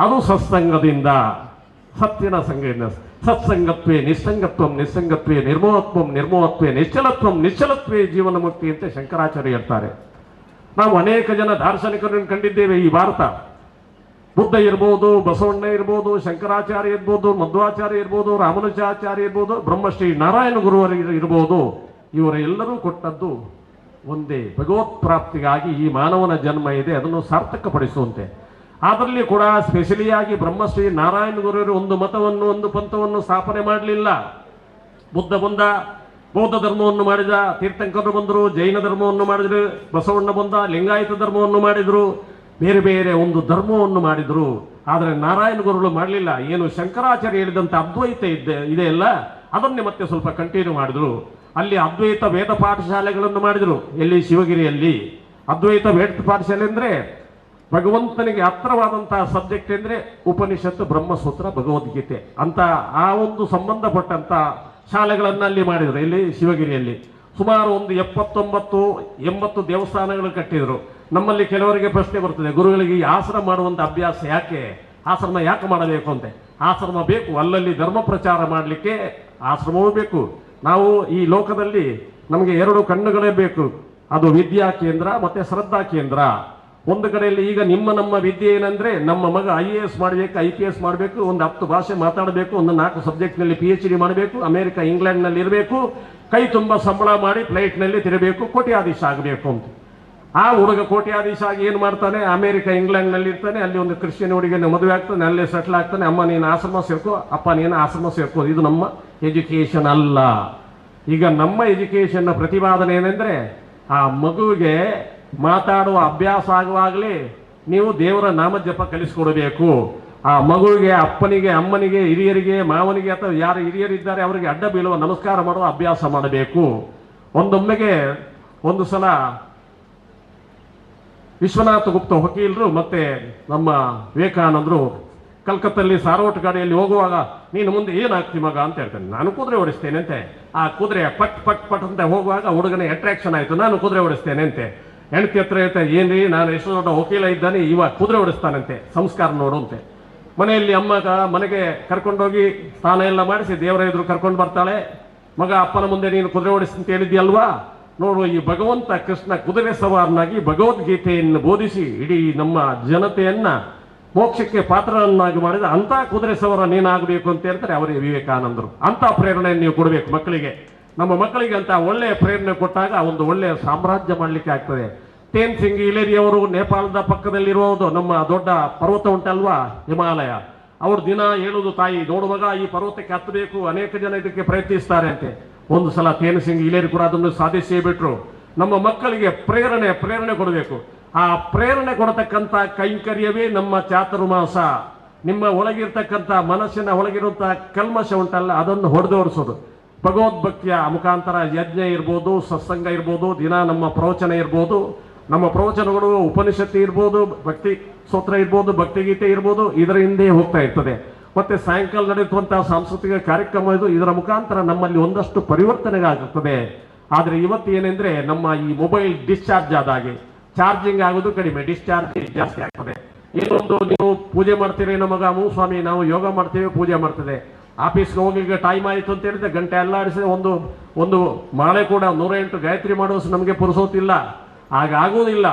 ಅದು ಸತ್ಸಂಗದಿಂದ, ಸತ್ಯನ ಸಂಘದಿಂದ. ಸತ್ಸಂಗತ್ವೇ ನಿಸ್ಸಂಗತ್ವಂ, ನಿಸ್ಸಂಗತ್ವೇ ನಿರ್ಮೋಹತ್ವಂ, ನಿರ್ಮೋಹತ್ವೇ ನಿಶ್ಚಲತ್ವಂ, ನಿಶ್ಚಲತ್ವೇ ಜೀವನ ಮುಕ್ತಿ ಅಂತ ಶಂಕರಾಚಾರ್ಯ ಹೇಳ್ತಾರೆ. ನಾವು ಅನೇಕ ಜನ ದಾರ್ಶನಿಕರನ್ನು ಕಂಡಿದ್ದೇವೆ ಈ ಭಾರತ. ಬುದ್ಧ ಇರ್ಬೋದು, ಬಸವಣ್ಣ ಇರ್ಬೋದು, ಶಂಕರಾಚಾರ್ಯ ಇರ್ಬೋದು, ಮಧ್ವಾಚಾರ್ಯ ಇರ್ಬೋದು, ರಾಮಾನುಜಾಚಾರ್ಯ ಇರ್ಬೋದು, ಬ್ರಹ್ಮಶ್ರೀ ನಾರಾಯಣ ಗುರುವರು ಇರ್ಬೋದು. ಇವರೆಲ್ಲರೂ ಕೊಟ್ಟದ್ದು ಒಂದೇ, ಭಗವತ್ ಪ್ರಾಪ್ತಿಗಾಗಿ ಈ ಮಾನವನ ಜನ್ಮ ಇದೆ, ಅದನ್ನು ಸಾರ್ಥಕಪಡಿಸುವಂತೆ. ಅದರಲ್ಲಿ ಕೂಡ ಸ್ಪೆಷಲಿಯಾಗಿ ಬ್ರಹ್ಮಶ್ರೀ ನಾರಾಯಣ ಗುರುವರು ಒಂದು ಮತವನ್ನು, ಒಂದು ಪಂಥವನ್ನು ಸ್ಥಾಪನೆ ಮಾಡಲಿಲ್ಲ. ಬುದ್ಧ ಬಂದ, ಬೌದ್ಧ ಧರ್ಮವನ್ನು ಮಾಡಿದ, ತೀರ್ಥಂಕರರು ಬಂದರು, ಜೈನ ಧರ್ಮವನ್ನು ಮಾಡಿದ್ರು, ಬಸವಣ್ಣ ಬಂದ, ಲಿಂಗಾಯತ ಧರ್ಮವನ್ನು ಮಾಡಿದ್ರು, ಬೇರೆ ಬೇರೆ ಒಂದು ಧರ್ಮವನ್ನು ಮಾಡಿದ್ರು. ಆದರೆ ನಾರಾಯಣ ಗುರುಗಳು ಮಾಡಲಿಲ್ಲ. ಏನು ಶಂಕರಾಚಾರ್ಯ ಹೇಳಿದಂಥ ಅದ್ವೈತ ಇದೆಯಲ್ಲ, ಅದನ್ನೇ ಮತ್ತೆ ಸ್ವಲ್ಪ ಕಂಟಿನ್ಯೂ ಮಾಡಿದ್ರು. ಅಲ್ಲಿ ಅದ್ವೈತ ವೇದ ಪಾಠಶಾಲೆಗಳನ್ನು ಮಾಡಿದರು. ಎಲ್ಲಿ? ಶಿವಗಿರಿಯಲ್ಲಿ. ಅದ್ವೈತ ವೇದ ಪಾಠಶಾಲೆ ಅಂದರೆ ಭಗವಂತನಿಗೆ ಹತ್ರವಾದಂತಹ ಸಬ್ಜೆಕ್ಟ್ ಅಂದರೆ ಉಪನಿಷತ್ತು, ಬ್ರಹ್ಮಸೂತ್ರ, ಭಗವದ್ಗೀತೆ ಅಂತ ಆ ಒಂದು ಸಂಬಂಧಪಟ್ಟಂತ ಶಾಲೆಗಳನ್ನು ಅಲ್ಲಿ ಮಾಡಿದರು. ಇಲ್ಲಿ ಶಿವಗಿರಿಯಲ್ಲಿ ಸುಮಾರು ಒಂದು 79-80 ದೇವಸ್ಥಾನಗಳು ಕಟ್ಟಿದರು. ನಮ್ಮಲ್ಲಿ ಕೆಲವರಿಗೆ ಪ್ರಶ್ನೆ ಬರ್ತದೆ, ಗುರುಗಳಿಗೆ ಈ ಆಸನ ಮಾಡುವಂಥ ಅಭ್ಯಾಸ ಯಾಕೆ? ಆಶ್ರಮ ಯಾಕೆ ಮಾಡಬೇಕು ಅಂತೆ. ಆಶ್ರಮ ಬೇಕು, ಅಲ್ಲಲ್ಲಿ ಧರ್ಮ ಪ್ರಚಾರ ಮಾಡಲಿಕ್ಕೆ ಆಶ್ರಮವೂ ಬೇಕು. ನಾವು ಈ ಲೋಕದಲ್ಲಿ ನಮಗೆ 2 ಕಣ್ಣುಗಳೇ ಬೇಕು, ಅದು ವಿದ್ಯಾ ಕೇಂದ್ರ ಮತ್ತೆ ಶ್ರದ್ಧಾ ಕೇಂದ್ರ. ಒಂದು ಕಡೆಯಲ್ಲಿ ಈಗ ನಮ್ಮ ವಿದ್ಯೆ ಏನಂದ್ರೆ, ನಮ್ಮ ಮಗ IAS ಮಾಡಬೇಕು, IPS ಮಾಡಬೇಕು, ಒಂದು 10 ಭಾಷೆ ಮಾತಾಡಬೇಕು, ಒಂದು 4 ಸಬ್ಜೆಕ್ಟ್ನಲ್ಲಿ PhD ಮಾಡಬೇಕು, ಅಮೆರಿಕ ಇಂಗ್ಲೆಂಡ್ನಲ್ಲಿ ಇರಬೇಕು, ಕೈ ತುಂಬ ಸಂಬಳ ಮಾಡಿ ಫ್ಲೈಟ್ನಲ್ಲಿ ತಿರಬೇಕು, ಕೋಟ್ಯಾಧೀಶ ಆಗಬೇಕು ಅಂತ. ಆ ಹುಡುಗ ಕೋಟ್ಯಾಧೀಶ ಆಗಿ ಏನು ಮಾಡ್ತಾನೆ, ಅಮೆರಿಕ ಇಂಗ್ಲೆಂಡ್ನಲ್ಲಿ ಇರ್ತಾನೆ, ಅಲ್ಲಿ ಒಂದು ಕ್ರಿಶ್ಚಿಯನ್ ಹುಡುಗಿನ ಮದುವೆ ಆಗ್ತಾನೆ, ಅಲ್ಲೇ ಸೆಟ್ಲ್ ಆಗ್ತಾನೆ. ಅಮ್ಮ ನೀನು ಆಶ್ರಮ ಸೇರ್ಕೋ, ಅಪ್ಪ ನೀನು ಆಶ್ರಮ ಸೇರ್ಕೋ. ಇದು ನಮ್ಮ ಎಜುಕೇಶನ್ ಅಲ್ಲ. ಈಗ ನಮ್ಮ ಎಜುಕೇಶನ್ನ ಪ್ರತಿಪಾದನೆ ಏನೆಂದ್ರೆ, ಆ ಮಗುವಿಗೆ ಮಾತಾಡುವ ಅಭ್ಯಾಸ ಆಗುವಾಗಲೇ ನೀವು ದೇವರ ನಾಮ ಜಪ ಕಲಿಸ್ಕೊಡಬೇಕು. ಆ ಮಗುವಿಗೆ, ಅಪ್ಪನಿಗೆ, ಅಮ್ಮನಿಗೆ, ಹಿರಿಯರಿಗೆ, ಮಾವನಿಗೆ ಅಥವಾ ಯಾರು ಹಿರಿಯರಿದ್ದಾರೆ ಅವರಿಗೆ ಅಡ್ಡ ಬೀಳುವ ನಮಸ್ಕಾರ ಮಾಡುವ ಅಭ್ಯಾಸ ಮಾಡಬೇಕು. ಒಂದೊಮ್ಮೆಗೆ ಒಂದು ಸಲ ವಿಶ್ವನಾಥ ಗುಪ್ತ ವಕೀಲರು ಮತ್ತೆ ನಮ್ಮ ವಿವೇಕಾನಂದರು ಕಲ್ಕತ್ತಲ್ಲಿ ಸಾರೋಟ್ ಗಾಡಿಯಲ್ಲಿ ಹೋಗುವಾಗ, ನೀನು ಮುಂದೆ ಏನಾಗ್ತಿ ಮಗ ಅಂತ ಹೇಳ್ತಾನೆ. ನಾನು ಕುದುರೆ ಓಡಿಸ್ತೇನೆ ಅಂತೆ. ಆ ಕುದುರೆ ಪಟ್ ಪಟ್ ಪಟ್ ಅಂತ ಹೋಗುವಾಗ ಹುಡುಗನ ಅಟ್ರಾಕ್ಷನ್ ಆಯಿತು, ನಾನು ಕುದುರೆ ಓಡಿಸ್ತೇನೆ ಅಂತೆ. ಹೆಂಡತಿ ಹತ್ರ ಹೇಳ್ತಾರೆ, ಏನ್ರಿ ನಾನು ಎಷ್ಟು ದೊಡ್ಡ ವಕೀಲ ಇದ್ದಾನೆ, ಇವಾಗ ಕುದುರೆ ಓಡಿಸ್ತಾನಂತೆ, ಸಂಸ್ಕಾರ ನೋಡುವಂತೆ. ಮನೆಯಲ್ಲಿ ಅಮ್ಮ ಮನೆಗೆ ಕರ್ಕೊಂಡೋಗಿ ಸ್ನಾನ ಎಲ್ಲ ಮಾಡಿಸಿ ದೇವರ ಎದುರು ಕರ್ಕೊಂಡು ಬರ್ತಾಳೆ. ಮಗ, ಅಪ್ಪನ ಮುಂದೆ ನೀನು ಕುದುರೆ ಓಡಿಸ್ತಂತ ಹೇಳಿದ್ಯಲ್ವಾ, ನೋಡು ಈ ಭಗವಂತ ಕೃಷ್ಣ ಕುದುರೆ ಸವಾರನಾಗಿ ಭಗವದ್ಗೀತೆಯನ್ನು ಬೋಧಿಸಿ ಇಡೀ ನಮ್ಮ ಜನತೆಯನ್ನ ಮೋಕ್ಷಕ್ಕೆ ಪಾತ್ರರನ್ನಾಗಿ ಮಾಡಿದ ಅಂತ ಕುದುರೆ ಸವಾರ ನೀನಾಗಬೇಕು ಅಂತ ಹೇಳ್ತಾರೆ ಅವರಿಗೆ ವಿವೇಕಾನಂದರು. ಅಂತ ಪ್ರೇರಣೆಯನ್ನು ನೀವು ಕೊಡಬೇಕು ಮಕ್ಕಳಿಗೆ. ನಮ್ಮ ಮಕ್ಕಳಿಗೆ ಅಂತ ಒಳ್ಳೆಯ ಪ್ರೇರಣೆ ಕೊಟ್ಟಾಗ ಒಂದು ಒಳ್ಳೆಯ ಸಾಮ್ರಾಜ್ಯ ಮಾಡಲಿಕ್ಕೆ ಆಗ್ತದೆ. ತೇನ್ ಸಿಂಗ್ ಇಲೇರಿ ಅವರು ನೇಪಾಳದ ಪಕ್ಕದಲ್ಲಿರುವುದು ನಮ್ಮ ದೊಡ್ಡ ಪರ್ವತ ಉಂಟಲ್ವಾ, ಹಿಮಾಲಯ. ಅವ್ರು ದಿನ ಹೇಳುವುದು, ತಾಯಿ ನೋಡು ಮಗ ಈ ಪರ್ವತಕ್ಕೆ ಹತ್ತಬೇಕು, ಅನೇಕ ಜನ ಇದಕ್ಕೆ ಪ್ರಯತ್ನಿಸ್ತಾರೆ ಅಂತೆ. ಒಂದು ಸಲ ತೇನ್ ಸಿಂಗ್ ಇಲೇರಿ ಕೂಡ ಅದನ್ನು ಸಾಧಿಸೇ ಬಿಟ್ರು. ನಮ್ಮ ಮಕ್ಕಳಿಗೆ ಪ್ರೇರಣೆ ಕೊಡಬೇಕು. ಆ ಪ್ರೇರಣೆ ಕೊಡತಕ್ಕಂಥ ಕೈಂಕರ್ಯವೇ ನಮ್ಮ ಚಾತುರ್ಮಾಸ. ನಿಮ್ಮ ಒಳಗಿರ್ತಕ್ಕಂಥ ಮನಸ್ಸಿನ ಒಳಗಿರುವಂತಹ ಕಲ್ಮಶ ಉಂಟಲ್ಲ, ಅದನ್ನು ಹೊಡೆದೋರಿಸೋದು. ಭಗವದ್ಭಕ್ತಿಯ ಮುಖಾಂತರ ಯಜ್ಞ ಇರ್ಬೋದು, ಸತ್ಸಂಗ ಇರ್ಬೋದು, ದಿನ ನಮ್ಮ ಪ್ರವಚನ ಇರ್ಬೋದು, ನಮ್ಮ ಪ್ರವಚನಗಳು ಉಪನಿಷತ್ತು ಇರ್ಬೋದು, ಭಕ್ತಿ ಸ್ತೋತ್ರ ಇರ್ಬೋದು, ಭಕ್ತಿಗೀತೆ ಇರ್ಬೋದು, ಇದರ ಹಿಂದೆ ಹೋಗ್ತಾ ಇರ್ತದೆ. ಮತ್ತೆ ಸಾಯಂಕಾಲ ನಡೆಯುವಂತಹ ಸಾಂಸ್ಕೃತಿಕ ಕಾರ್ಯಕ್ರಮ ಇದು. ಇದರ ಮುಖಾಂತರ ನಮ್ಮಲ್ಲಿ ಒಂದಷ್ಟು ಪರಿವರ್ತನೆಗಾಗುತ್ತದೆ. ಆದರೆ ಇವತ್ತು ಏನೆಂದ್ರೆ, ನಮ್ಮ ಈ ಮೊಬೈಲ್ ಡಿಸ್ಚಾರ್ಜ್ ಆದಾಗೆ ಚಾರ್ಜಿಂಗ್ ಆಗೋದು ಕಡಿಮೆ, ಡಿಸ್ಚಾರ್ಜ್ ಜಾಸ್ತಿ ಆಗ್ತದೆ. ಇನ್ನೊಂದು, ನೀವು ಪೂಜೆ ಮಾಡ್ತೀರಿ ನಮಗ, ಸ್ವಾಮಿ ನಾವು ಯೋಗ ಮಾಡ್ತೇವೆ, ಪೂಜೆ ಮಾಡ್ತದೆ. ಆಫೀಸ್ಗೆ ಹೋಗ್ಲಿಕ್ಕೆ ಟೈಮ್ ಆಯಿತು ಅಂತ ಹೇಳಿದ್ರೆ ಗಂಟೆ ಅಲ್ಲಾಡಿಸಿದ್ರೆ ಒಂದು ಮಾಳೆ ಕೂಡ 108 ಗಾಯತ್ರಿ ಮಾಡುವಷ್ಟು ನಮಗೆ ಪುರುಸೋತಿಲ್ಲ. ಹಾಗಾಗುವುದಿಲ್ಲ.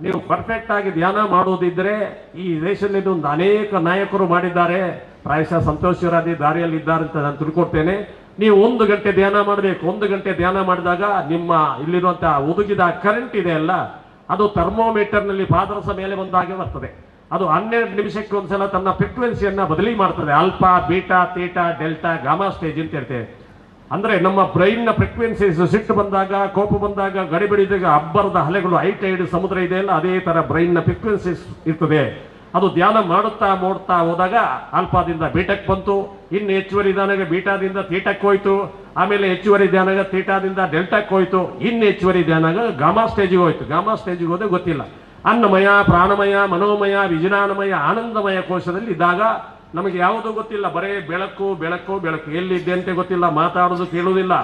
ನೀವು ಪರ್ಫೆಕ್ಟ್ ಆಗಿ ಧ್ಯಾನ ಮಾಡೋದಿದ್ರೆ, ಈ ದೇಶದಲ್ಲಿ ಒಂದು ಅನೇಕ ನಾಯಕರು ಮಾಡಿದ್ದಾರೆ, ಪ್ರಾಯಶಃ ಸಂತೋಷ್ ಶಿವರಾದಿ ದಾರಿಯಲ್ಲಿ ಇದ್ದಾರೆ ಅಂತ ನಾನು ತಿಳ್ಕೊಡ್ತೇನೆ. ನೀವು 1 ಗಂಟೆ ಧ್ಯಾನ ಮಾಡಬೇಕು. 1 ಗಂಟೆ ಧ್ಯಾನ ಮಾಡಿದಾಗ ನಿಮ್ಮ ಇಲ್ಲಿರುವಂತಹ ಉದುಗಿದ ಕರೆಂಟ್ ಇದೆ ಅಲ್ಲ, ಅದು ಥರ್ಮೋಮೀಟರ್ನಲ್ಲಿ ಪಾದರಸ ಮೇಲೆ ಬಂದಾಗೆ ಬರ್ತದೆ. ಅದು 12 ನಿಮಿಷಕ್ಕೆ ಒಂದ್ಸಲ ತನ್ನ ಫ್ರೀಕ್ವೆನ್ಸಿಯನ್ನ ಬದಲಿ ಮಾಡ್ತದೆ. Alpha, beta, theta, delta, gamma stage ಅಂತ ಹೇಳ್ತೇವೆ. ಅಂದ್ರೆ ನಮ್ಮ ಬ್ರೈನ್ನ ಫ್ರೀಕ್ವೆನ್ಸೀಸ್, ಸಿಟ್ಟು ಬಂದಾಗ, ಕೋಪ ಬಂದಾಗ, ಗಡಿಬಿಡಿದಾಗ ಅಬ್ಬರದ ಅಲೆಗಳು, ಹೈಟೈಡ್ ಸಮುದ್ರ ಇದೆಯಲ್ಲ, ಅದೇ ತರ ಬ್ರೈನ್ನ ಫ್ರೀಕ್ವೆನ್ಸೀಸ್ ಇರ್ತದೆ. ಅದು ಧ್ಯಾನ ಮಾಡುತ್ತಾ ಹೋದಾಗ ಆಲ್ಫಾದಿಂದ ಬೀಟಕ್ಕೆ ಬಂತು, ಇನ್ನು ಹೆಚ್ಚುವರಿ ಧ್ಯಾನಗೆ ಬೀಟಾದಿಂದ ಥೀಟಕ್ಕೆ ಹೋಯ್ತು, ಆಮೇಲೆ ಹೆಚ್ಚುವರಿ ಧ್ಯಾನಗ ಥೀಟಾದಿಂದ ಡೆಲ್ಟಾಕ್ಕೆ ಹೋಯ್ತು, ಇನ್ನು ಹೆಚ್ಚುವರಿ ಧ್ಯಾನಗ ಗಾಮಾ ಸ್ಟೇಜಿಗೆ ಹೋಯ್ತು. ಗಾಮಾ ಸ್ಟೇಜಿಗೆ ಹೋದ್ರೆ ಗೊತ್ತಿಲ್ಲ, ಅನ್ನಮಯ, ಪ್ರಾಣಮಯ, ಮನೋಮಯ, ವಿಜ್ಞಾನಮಯ, ಆನಂದಮಯ ಕೋಶದಲ್ಲಿ ಇದ್ದಾಗ ನಮಗೆ ಯಾವುದೂ ಗೊತ್ತಿಲ್ಲ, ಬರೇ ಬೆಳಕು ಬೆಳಕು ಬೆಳಕು, ಎಲ್ಲಿದ್ದೆ ಅಂತ ಗೊತ್ತಿಲ್ಲ, ಮಾತಾಡೋದು ಕೇಳುವುದಿಲ್ಲ.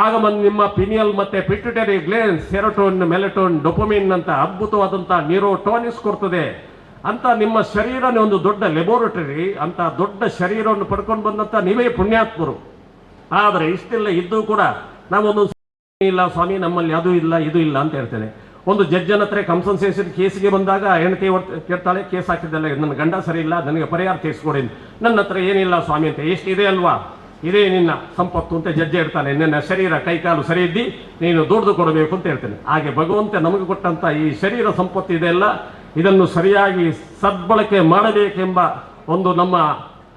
ಆಗ ನಿಮ್ಮ ಪಿನಿಯಲ್ ಮತ್ತೆ ಪಿಟ್ಯುಟರಿ ಗ್ಲೇನ್ಸ್ ಸೆರೋಟೋನ್, ಮೆಲಟೋನ್, ಡೊಪಮಿನ್ ಅಂತ ಅದ್ಭುತವಾದಂಥ ನ್ಯೂರೋಟೋನಿಕ್ಸ್ ಕೊಡ್ತದೆ. ಅಂತ ನಿಮ್ಮ ಶರೀರನೇ ಒಂದು ದೊಡ್ಡ ಲೆಬೋರೇಟರಿ. ಅಂತ ದೊಡ್ಡ ಶರೀರವನ್ನು ಪಡ್ಕೊಂಡು ಬಂದಂತ ನೀವೇ ಪುಣ್ಯಾತ್ಮರು. ಆದರೆ ಇಷ್ಟೆಲ್ಲ ಇದ್ದು ಕೂಡ ನಾವೊಂದು ಇಲ್ಲ ಸ್ವಾಮಿ, ನಮ್ಮಲ್ಲಿ ಅದು ಇಲ್ಲ ಇದು ಇಲ್ಲ ಅಂತ ಹೇಳ್ತೇನೆ. ಒಂದು ಜಡ್ಜನ ಹತ್ರ ಕಂಪನ್ಸೇಷನ್ ಕೇಸಿಗೆ ಬಂದಾಗ ಹೆಂಡತಿ ಕೇಳ್ತಾಳೆ, ಕೇಸ್ ಹಾಕಿದ್ದಲ್ಲ, ನನ್ನ ಗಂಡ ಸರಿ ಇಲ್ಲ, ನನಗೆ ಪರಿಹಾರ ತಿಳಿಸ್ಕೊಡಿ. ನನ್ನ ಹತ್ರ ಏನಿಲ್ಲ ಸ್ವಾಮಿ ಅಂತ. ಎಷ್ಟಿದೆ ಅಲ್ವಾ, ಇದೇ ನಿನ್ನ ಸಂಪತ್ತು ಅಂತ ಜಡ್ಜ್ ಹೇಳ್ತಾನೆ. ನಿನ್ನ ಶರೀರ ಕೈಕಾಲು ಸರಿ ಇದ್ದಿ ನೀನು ದುಡ್ದು ಕೊಡಬೇಕು ಅಂತ ಹೇಳ್ತೇನೆ. ಹಾಗೆ ಭಗವಂತ ನಮಗೆ ಕೊಟ್ಟಂತ ಈ ಶರೀರ ಸಂಪತ್ತು ಇದೆಯಲ್ಲ, ಇದನ್ನು ಸರಿಯಾಗಿ ಸದ್ಬಳಕೆ ಮಾಡಬೇಕೆಂಬ ಒಂದು ನಮ್ಮ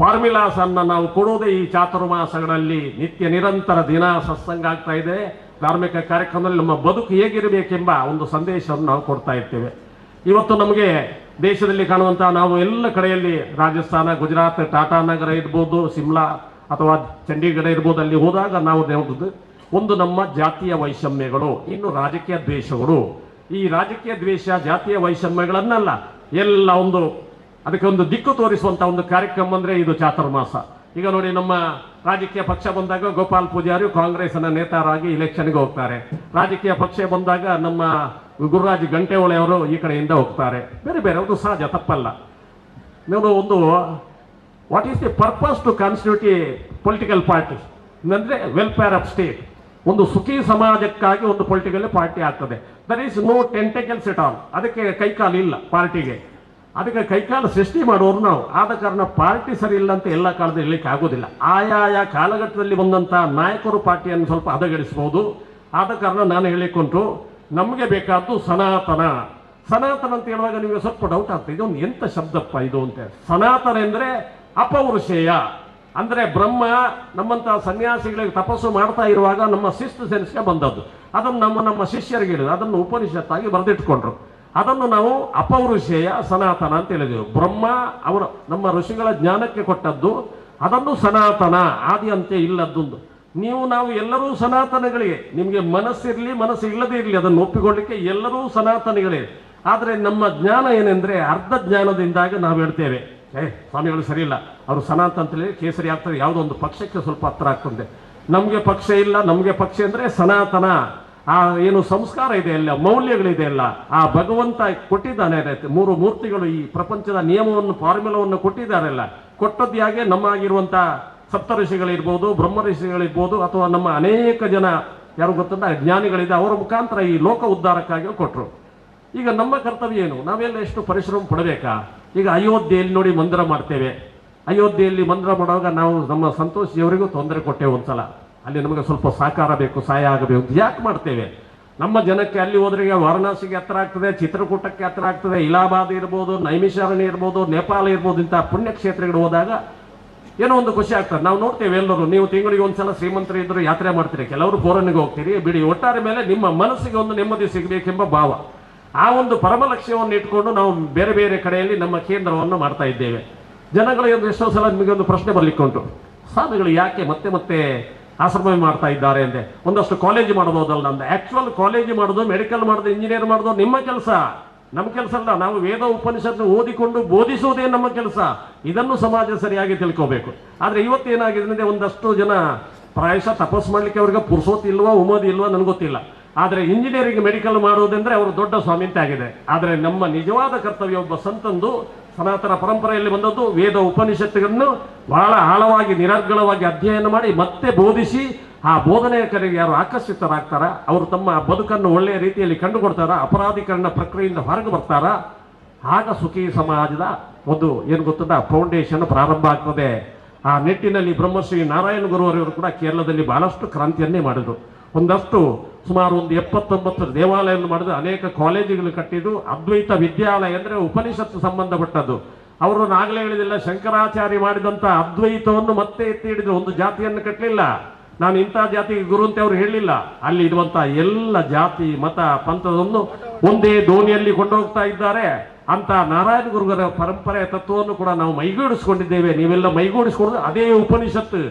ಫಾರ್ಮುಲಾಸ್ ಅನ್ನ ನಾವು ಕೊಡುವುದೇ ಈ ಚಾತುರ್ಮಾಸಗಳಲ್ಲಿ. ನಿತ್ಯ ನಿರಂತರ ದಿನ ಸತ್ಸಂಗ ಆಗ್ತಾ ಇದೆ. ಧಾರ್ಮಿಕ ಕಾರ್ಯಕ್ರಮದಲ್ಲಿ ನಮ್ಮ ಬದುಕು ಹೇಗಿರಬೇಕೆಂಬ ಒಂದು ಸಂದೇಶವನ್ನು ನಾವು ಕೊಡ್ತಾ ಇರ್ತೇವೆ. ಇವತ್ತು ನಮಗೆ ದೇಶದಲ್ಲಿ ಕಾಣುವಂತಹ, ನಾವು ಎಲ್ಲ ಕಡೆಯಲ್ಲಿ ರಾಜಸ್ಥಾನ, ಗುಜರಾತ್, ಟಾಟಾ ನಗರ ಇರ್ಬೋದು, ಸಿಮ್ಲಾ ಅಥವಾ ಚಂಡೀಗಢ ಇರ್ಬೋದು, ಅಲ್ಲಿ ಹೋದಾಗ ನಾವು ನೋಡುವುದು ಒಂದು ನಮ್ಮ ಜಾತಿಯ ವೈಷಮ್ಯಗಳು, ಇನ್ನು ರಾಜಕೀಯ ದ್ವೇಷಗಳು. ಈ ರಾಜಕೀಯ ದ್ವೇಷ, ಜಾತಿಯ ವೈಷಮ್ಯಗಳನ್ನಲ್ಲ, ಎಲ್ಲ ಅದಕ್ಕೆ ಒಂದು ದಿಕ್ಕು ತೋರಿಸುವಂತ ಒಂದು ಕಾರ್ಯಕ್ರಮ ಅಂದ್ರೆ ಇದು ಚಾತುರ್ಮಾಸ. ಈಗ ನೋಡಿ, ನಮ್ಮ ರಾಜಕೀಯ ಪಕ್ಷ ಬಂದಾಗ ಗೋಪಾಲ್ ಪೂಜಾರಿ ಕಾಂಗ್ರೆಸ್ನ ನೇತಾರಾಗಿ ಇಲೆಕ್ಷನ್ಗೆ ಹೋಗ್ತಾರೆ. ರಾಜಕೀಯ ಪಕ್ಷ ಬಂದಾಗ ನಮ್ಮ ಗುರುರಾಜ್ ಗಂಟೆಹೊಳೆ ಅವರು ಈ ಕಡೆಯಿಂದ ಹೋಗ್ತಾರೆ. ಬೇರೆ ಬೇರೆ, ಅದು ಸಹಜ, ತಪ್ಪಲ್ಲ. ನೀವು ಒಂದು what is the purpose to constitute a political party ಅಂದರೆ ವೆಲ್ಫೇರ್ ಆಫ್ ಸ್ಟೇಟ್. ಒಂದು ಸುಖಿ ಸಮಾಜಕ್ಕಾಗಿ ಒಂದು ಪೊಲಿಟಿಕಲ್ ಪಾರ್ಟಿ ಆಗ್ತದೆ. There is no tentacles at all. ಅದಕ್ಕೆ ಕೈಕಾಲು ಇಲ್ಲ ಪಾರ್ಟಿಗೆ. ಅದಕ್ಕೆ ಕೈಕಾಲು ಸೃಷ್ಟಿ ಮಾಡೋರು ನಾವು. ಆದ ಕಾರಣ ಪಾರ್ಟಿ ಸರಿ ಇಲ್ಲ ಅಂತ ಎಲ್ಲ ಕಾಲದಲ್ಲಿ ಹೇಳಲಿಕ್ಕೆ ಆಗೋದಿಲ್ಲ. ಆಯಾಯ ಕಾಲಘಟ್ಟದಲ್ಲಿ ಬಂದಂಥ ನಾಯಕರು ಪಾರ್ಟಿಯನ್ನು ಸ್ವಲ್ಪ ಹದಗೆಡಿಸ್ಬೋದು. ಆದ ಕಾರಣ ನಾನು ಹೇಳಿಕೊಂಡು ನಮಗೆ ಬೇಕಾದ್ದು ಸನಾತನ. ಸನಾತನ ಅಂತ ಹೇಳುವಾಗ ನಿಮಗೆ ಸ್ವಲ್ಪ ಡೌಟ್ ಆಗ್ತದೆ, ಇದೊಂದು ಎಂಥ ಶಬ್ದಪ್ಪ ಇದು ಅಂತ. ಸನಾತನ ಅಂದರೆ ಅಪೌರುಷೇಯ. ಅಂದರೆ ಬ್ರಹ್ಮ ನಮ್ಮಂಥ ಸನ್ಯಾಸಿಗಳಿಗೆ ತಪಸ್ಸು ಮಾಡ್ತಾ ಇರುವಾಗ ನಮ್ಮ ಶಿಸ್ತು ಸೆನ್ಸ್ಗೆ ಬಂದದ್ದು. ಅದನ್ನು ನಮ್ಮ ಶಿಷ್ಯರಿಗೆ ಹೇಳಿದ್ರು, ಅದನ್ನು ಉಪನಿಷತ್ತಾಗಿ ಬರೆದಿಟ್ಕೊಂಡ್ರು. ಅದನ್ನು ನಾವು ಅಪೌರುಷೇಯ ಸನಾತನ ಅಂತ ಹೇಳಿದೆವು. ಬ್ರಹ್ಮ ಅವರು ನಮ್ಮ ಋಷಿಗಳ ಜ್ಞಾನಕ್ಕೆ ಕೊಟ್ಟದ್ದು, ಅದನ್ನು ಸನಾತನ, ಆದಿ ಅಂತ್ಯ ಇಲ್ಲದ್ದು. ನಾವು ಎಲ್ಲರೂ ಸನಾತನಗಳಿಗೆ, ನಿಮಗೆ ಮನಸ್ಸಿರಲಿ ಮನಸ್ಸು ಇಲ್ಲದೇ ಇರಲಿ ಅದನ್ನು ಒಪ್ಪಿಕೊಳ್ಳಿಕ್ಕೆ ಎಲ್ಲರೂ ಸನಾತನಿಗಳೇ. ಆದರೆ ನಮ್ಮ ಜ್ಞಾನ ಏನೆಂದರೆ ಅರ್ಧ ಜ್ಞಾನದಿಂದಾಗಿ ನಾವು ಹೇಳ್ತೇವೆ, ಸ್ವಾಮಿಗಳು ಸರಿ ಇಲ್ಲ, ಅವರು ಸನಾತನ ಅಂತೇಳಿ ಕೇಸರಿ ಆಗ್ತದೆ, ಯಾವುದೋ ಒಂದು ಪಕ್ಷಕ್ಕೆ ಸ್ವಲ್ಪ ಹತ್ರ ಆಗ್ತದೆ. ನಮಗೆ ಪಕ್ಷ ಇಲ್ಲ, ನಮಗೆ ಪಕ್ಷ ಅಂದರೆ ಸನಾತನ. ಆ ಏನು ಸಂಸ್ಕಾರ ಇದೆ ಅಲ್ಲ, ಮೌಲ್ಯಗಳಿದೆ ಅಲ್ಲ, ಆ ಭಗವಂತ ಕೊಟ್ಟಿದ್ದಾನೆ. ಮೂರು ಮೂರ್ತಿಗಳು ಈ ಪ್ರಪಂಚದ ನಿಯಮವನ್ನು ಫಾರ್ಮುಲಾವನ್ನು ಕೊಟ್ಟಿದ್ದಾರಲ್ಲ, ಕೊಟ್ಟದ್ದು ಯಾಕೆ ನಮ್ಮಾಗಿರುವಂಥ ಸಪ್ತ ಋಷಿಗಳಿರ್ಬೋದು, ಬ್ರಹ್ಮ ಋಷಿಗಳಿರ್ಬೋದು, ಅಥವಾ ನಮ್ಮ ಅನೇಕ ಜನ ಯಾರು ಗೊತ್ತಂತ ಜ್ಞಾನಿಗಳಿದೆ, ಅವರ ಮುಖಾಂತರ ಈ ಲೋಕ ಉದ್ಧಾರಕ್ಕಾಗಿ ಕೊಟ್ಟರು. ಈಗ ನಮ್ಮ ಕರ್ತವ್ಯ ಏನು? ನಾವೆಲ್ಲ ಎಷ್ಟು ಪರಿಶ್ರಮ ಪಡಬೇಕಾ? ಈಗ ಅಯೋಧ್ಯೆಯಲ್ಲಿ ನೋಡಿ ಮಂದಿರ ಮಾಡ್ತೇವೆ. ಅಯೋಧ್ಯೆಯಲ್ಲಿ ಮಂದಿರ ಮಾಡುವಾಗ ನಾವು ನಮ್ಮ ಸಂತೋಷಿಯವರಿಗೂ ತೊಂದರೆ ಕೊಟ್ಟೇವೆ ಒಂದ್ಸಲ. ಅಲ್ಲಿ ನಮಗೆ ಸ್ವಲ್ಪ ಸಹಕಾರ ಬೇಕು, ಸಹಾಯ ಆಗಬೇಕು. ಯಾಕೆ ಮಾಡ್ತೇವೆ? ನಮ್ಮ ಜನಕ್ಕೆ ಅಲ್ಲಿ ಹೋದ್ರಿಗೆ ವಾರಣಾಸಿಗೆ ಹತ್ರ ಆಗ್ತದೆ, ಚಿತ್ರಕೂಟಕ್ಕೆ ಹತ್ರ ಆಗ್ತದೆ, ಇಲಾಹಾಬಾದ್ ಇರ್ಬೋದು, ನೈಮಿಷಾರಣ್ಯ ಇರ್ಬೋದು, ನೇಪಾಳ ಇರ್ಬೋದು, ಇಂಥ ಪುಣ್ಯಕ್ಷೇತ್ರಗಳು ಹೋದಾಗ ಏನೋ ಒಂದು ಖುಷಿ ಆಗ್ತದೆ. ನಾವು ನೋಡ್ತೇವೆ ಎಲ್ಲರೂ, ನೀವು ತಿಂಗಳಿಗೆ ಒಂದ್ಸಲ ಶ್ರೀಮಂತರು ಇದ್ರು ಯಾತ್ರೆ ಮಾಡ್ತೀರಿ, ಕೆಲವರು ಫೋರನ್ನಿಗೆ ಹೋಗ್ತೀರಿ, ಬಿಡಿ. ಒಟ್ಟಾರೆ ಮೇಲೆ ನಿಮ್ಮ ಮನಸ್ಸಿಗೆ ಒಂದು ನೆಮ್ಮದಿ ಸಿಗಬೇಕೆಂಬ ಭಾವ, ಆ ಒಂದು ಪರಮ ಲಕ್ಷ್ಯವನ್ನು ಇಟ್ಕೊಂಡು ನಾವು ಬೇರೆ ಬೇರೆ ಕಡೆಯಲ್ಲಿ ನಮ್ಮ ಕೇಂದ್ರವನ್ನು ಮಾಡ್ತಾ ಇದ್ದೇವೆ. ಜನಗಳಿಗೆ ಎಷ್ಟೋ ಸಲ ನಿಮಗೆ ಒಂದು ಪ್ರಶ್ನೆ ಬರ್ಲಿಕ್ಕೆ ಉಂಟು, ಸ್ವಾಮಿಗಳು ಯಾಕೆ ಮತ್ತೆ ಮತ್ತೆ ಆಶ್ರಮ ಮಾಡ್ತಾ ಇದ್ದಾರೆ ಅಂದೆ. ಒಂದಷ್ಟು ಕಾಲೇಜ್ ಮಾಡ್ಬೋದಲ್ಲ ಅಂತ. ಆಕ್ಚುಯಲ್ ಕಾಲೇಜ್ ಮಾಡೋದು, ಮೆಡಿಕಲ್ ಮಾಡೋದು, ಇಂಜಿನಿಯರ್ ಮಾಡೋದು ನಿಮ್ಮ ಕೆಲಸ, ನಮ್ಮ ಕೆಲಸ ಅಲ್ಲ. ನಾವು ವೇದ ಉಪನಿಷತ್ತು ಓದಿಕೊಂಡು ಬೋಧಿಸುವುದೇ ನಮ್ಮ ಕೆಲಸ. ಇದನ್ನು ಸಮಾಜ ಸರಿಯಾಗಿ ತಿಳ್ಕೋಬೇಕು. ಆದರೆ ಇವತ್ತೇನಾಗಿದೆ ಅಂದರೆ ಒಂದಷ್ಟು ಜನ ಪ್ರಾಯಶಃ ತಪಸ್ಸು ಮಾಡಲಿಕ್ಕೆ ಅವ್ರಿಗೆ ಪುರ್ಸೋತ್ ಇಲ್ವಾ, ಉಮದಿ ಇಲ್ವಾ ನನಗೆ ಗೊತ್ತಿಲ್ಲ. ಆದರೆ ಇಂಜಿನಿಯರಿಂಗ್ ಮೆಡಿಕಲ್ ಮಾಡುವುದೆಂದರೆ ಅವರು ದೊಡ್ಡ ಸ್ವಾಮಿ ಅಂತ ಆಗಿದೆ. ಆದರೆ ನಮ್ಮ ನಿಜವಾದ ಕರ್ತವ್ಯ ಒಬ್ಬ ಸಂತಂದು ಸನಾತನ ಪರಂಪರೆಯಲ್ಲಿ ಬಂದದ್ದು ವೇದ ಉಪನಿಷತ್ತುಗಳನ್ನು ಬಹಳ ಆಳವಾಗಿ ನಿರರ್ಗಳವಾಗಿ ಅಧ್ಯಯನ ಮಾಡಿ ಮತ್ತೆ ಬೋಧಿಸಿ, ಆ ಬೋಧನೆಯಕರಿಗೆ ಯಾರು ಆಕರ್ಷಿತರಾಗ್ತಾರ, ಅವರು ತಮ್ಮ ಬದುಕನ್ನು ಒಳ್ಳೆಯ ರೀತಿಯಲ್ಲಿ ಕಂಡುಕೊಡ್ತಾರ, ಅಪರಾಧೀಕರಣ ಪ್ರಕ್ರಿಯೆಯಿಂದ ಹೊರಗೆ ಬರ್ತಾರ, ಆಗ ಸುಖಿ ಸಮಾಜದ ಒಂದು ಏನು ಗೊತ್ತದ ಫೌಂಡೇಶನ್ ಪ್ರಾರಂಭ ಆಗ್ತದೆ. ಆ ನಿಟ್ಟಿನಲ್ಲಿ ಬ್ರಹ್ಮಶ್ರೀ ನಾರಾಯಣ ಗುರುವರವರು ಕೂಡ ಕೇರಳದಲ್ಲಿ ಬಹಳಷ್ಟು ಕ್ರಾಂತಿಯನ್ನೇ ಮಾಡಿದರು. ಒಂದಷ್ಟು ಸುಮಾರು 79 ದೇವಾಲಯವನ್ನು ಮಾಡಿದ್ರು, ಅನೇಕ ಕಾಲೇಜುಗಳು ಕಟ್ಟಿದ್ದು. ಅದ್ವೈತ ವಿದ್ಯಾಲಯ ಅಂದರೆ ಉಪನಿಷತ್ತು ಸಂಬಂಧಪಟ್ಟದ್ದು. ಅವರು ಆಗಲೇ ಹೇಳಿದಿಲ್ಲ, ಶಂಕರಾಚಾರ್ಯ ಮಾಡಿದಂಥ ಅದ್ವೈತವನ್ನು ಮತ್ತೆ ಎತ್ತಿ ಹಿಡಿದ್ರು. ಒಂದು ಜಾತಿಯನ್ನು ಕಟ್ಟಲಿಲ್ಲ, ನಾನು ಇಂಥ ಜಾತಿಗೆ ಗುರು ಅಂತ ಅವರು ಹೇಳಲಿಲ್ಲ. ಅಲ್ಲಿ ಇರುವಂಥ ಎಲ್ಲ ಜಾತಿ ಮತ ಪಂಥವನ್ನು ಒಂದೇ ದೋಣಿಯಲ್ಲಿ ಕೊಂಡೋಗ್ತಾ ಇದ್ದಾರೆ. ಅಂತ ನಾರಾಯಣ ಗುರುಗಳ ಪರಂಪರೆಯ ತತ್ವವನ್ನು ಕೂಡ ನಾವು ಮೈಗೂಡಿಸ್ಕೊಂಡಿದ್ದೇವೆ. ನೀವೆಲ್ಲ ಮೈಗೂಡಿಸ್ಕೊಂಡು ಅದೇ ಉಪನಿಷತ್ತು,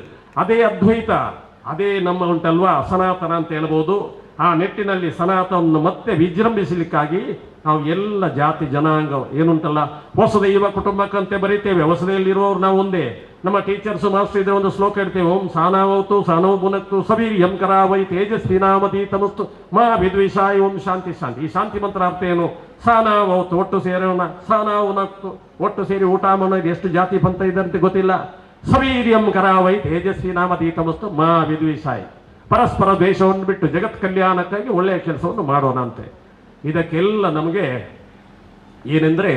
ಅದೇ ಅದ್ವೈತ, ಅದೇ ನಮ್ಮ ಉಂಟಲ್ವಾ ಸನಾತನ ಅಂತ ಹೇಳ್ಬೋದು. ಆ ನಿಟ್ಟಿನಲ್ಲಿ ಸನಾತನವನ್ನು ಮತ್ತೆ ವಿಜೃಂಭಿಸಲಿಕ್ಕಾಗಿ ನಾವು ಎಲ್ಲ ಜಾತಿ ಜನಾಂಗ ಏನುಂಟಲ್ಲ, ಹೊಸದೈವ ಕುಟುಂಬಕ್ಕಂತೆ ಬರೀತೇವೆ. ಹೊಸದಲ್ಲಿರುವವರು ನಾವು ಒಂದೇ. ನಮ್ಮ ಟೀಚರ್ಸ್ ಮಾಸ್ಟರ್ ಇದ್ರೆ ಒಂದು ಶ್ಲೋಕ ಹೇಳ್ತೇವೆ, ಓಂ ಸಾನಾವತು ಸಾನೋ ಬುನಕ್ತು ಸವೀರ್ಯಂ ಕರಾವೈ ತೇಜಸ್ವಿನಾಮತಿ ತಮಸ್ತು ಮಾ ವಿದ್ವಿಷಾಯ ಓಂ ಶಾಂತಿ ಶಾಂತಿ. ಈ ಶಾಂತಿ ಮಂತ್ರ ಅರ್ಥ ಏನು? ಸಾನಾವತು ಒಟ್ಟು ಸೇರೋಣ, ಸಾನಾವು ನಕ್ತು ಒಟ್ಟು ಸೇರಿ ಊಟ ಮಾಡೋದು. ಎಷ್ಟು ಜಾತಿ ಪಂಥ ಇದೆ ಅಂತ ಗೊತ್ತಿಲ್ಲ. ಸವೀರ್ಯಂ ಕರಾವೈ ತೇಜಸ್ವಿ ನಾಮಧೀತಮಸ್ತು ಮಾ ವಿದ್ವಿಷಾಯ. ಪರಸ್ಪರ ದ್ವೇಷವನ್ನು ಬಿಟ್ಟು ಜಗತ್ ಕಲ್ಯಾಣಕ್ಕಾಗಿ ಒಳ್ಳೆಯ ಕೆಲಸವನ್ನು ಮಾಡೋಣ ಅಂತೆ. ಇದಕ್ಕೆಲ್ಲ ನಮಗೆ ಏನೆಂದರೆ,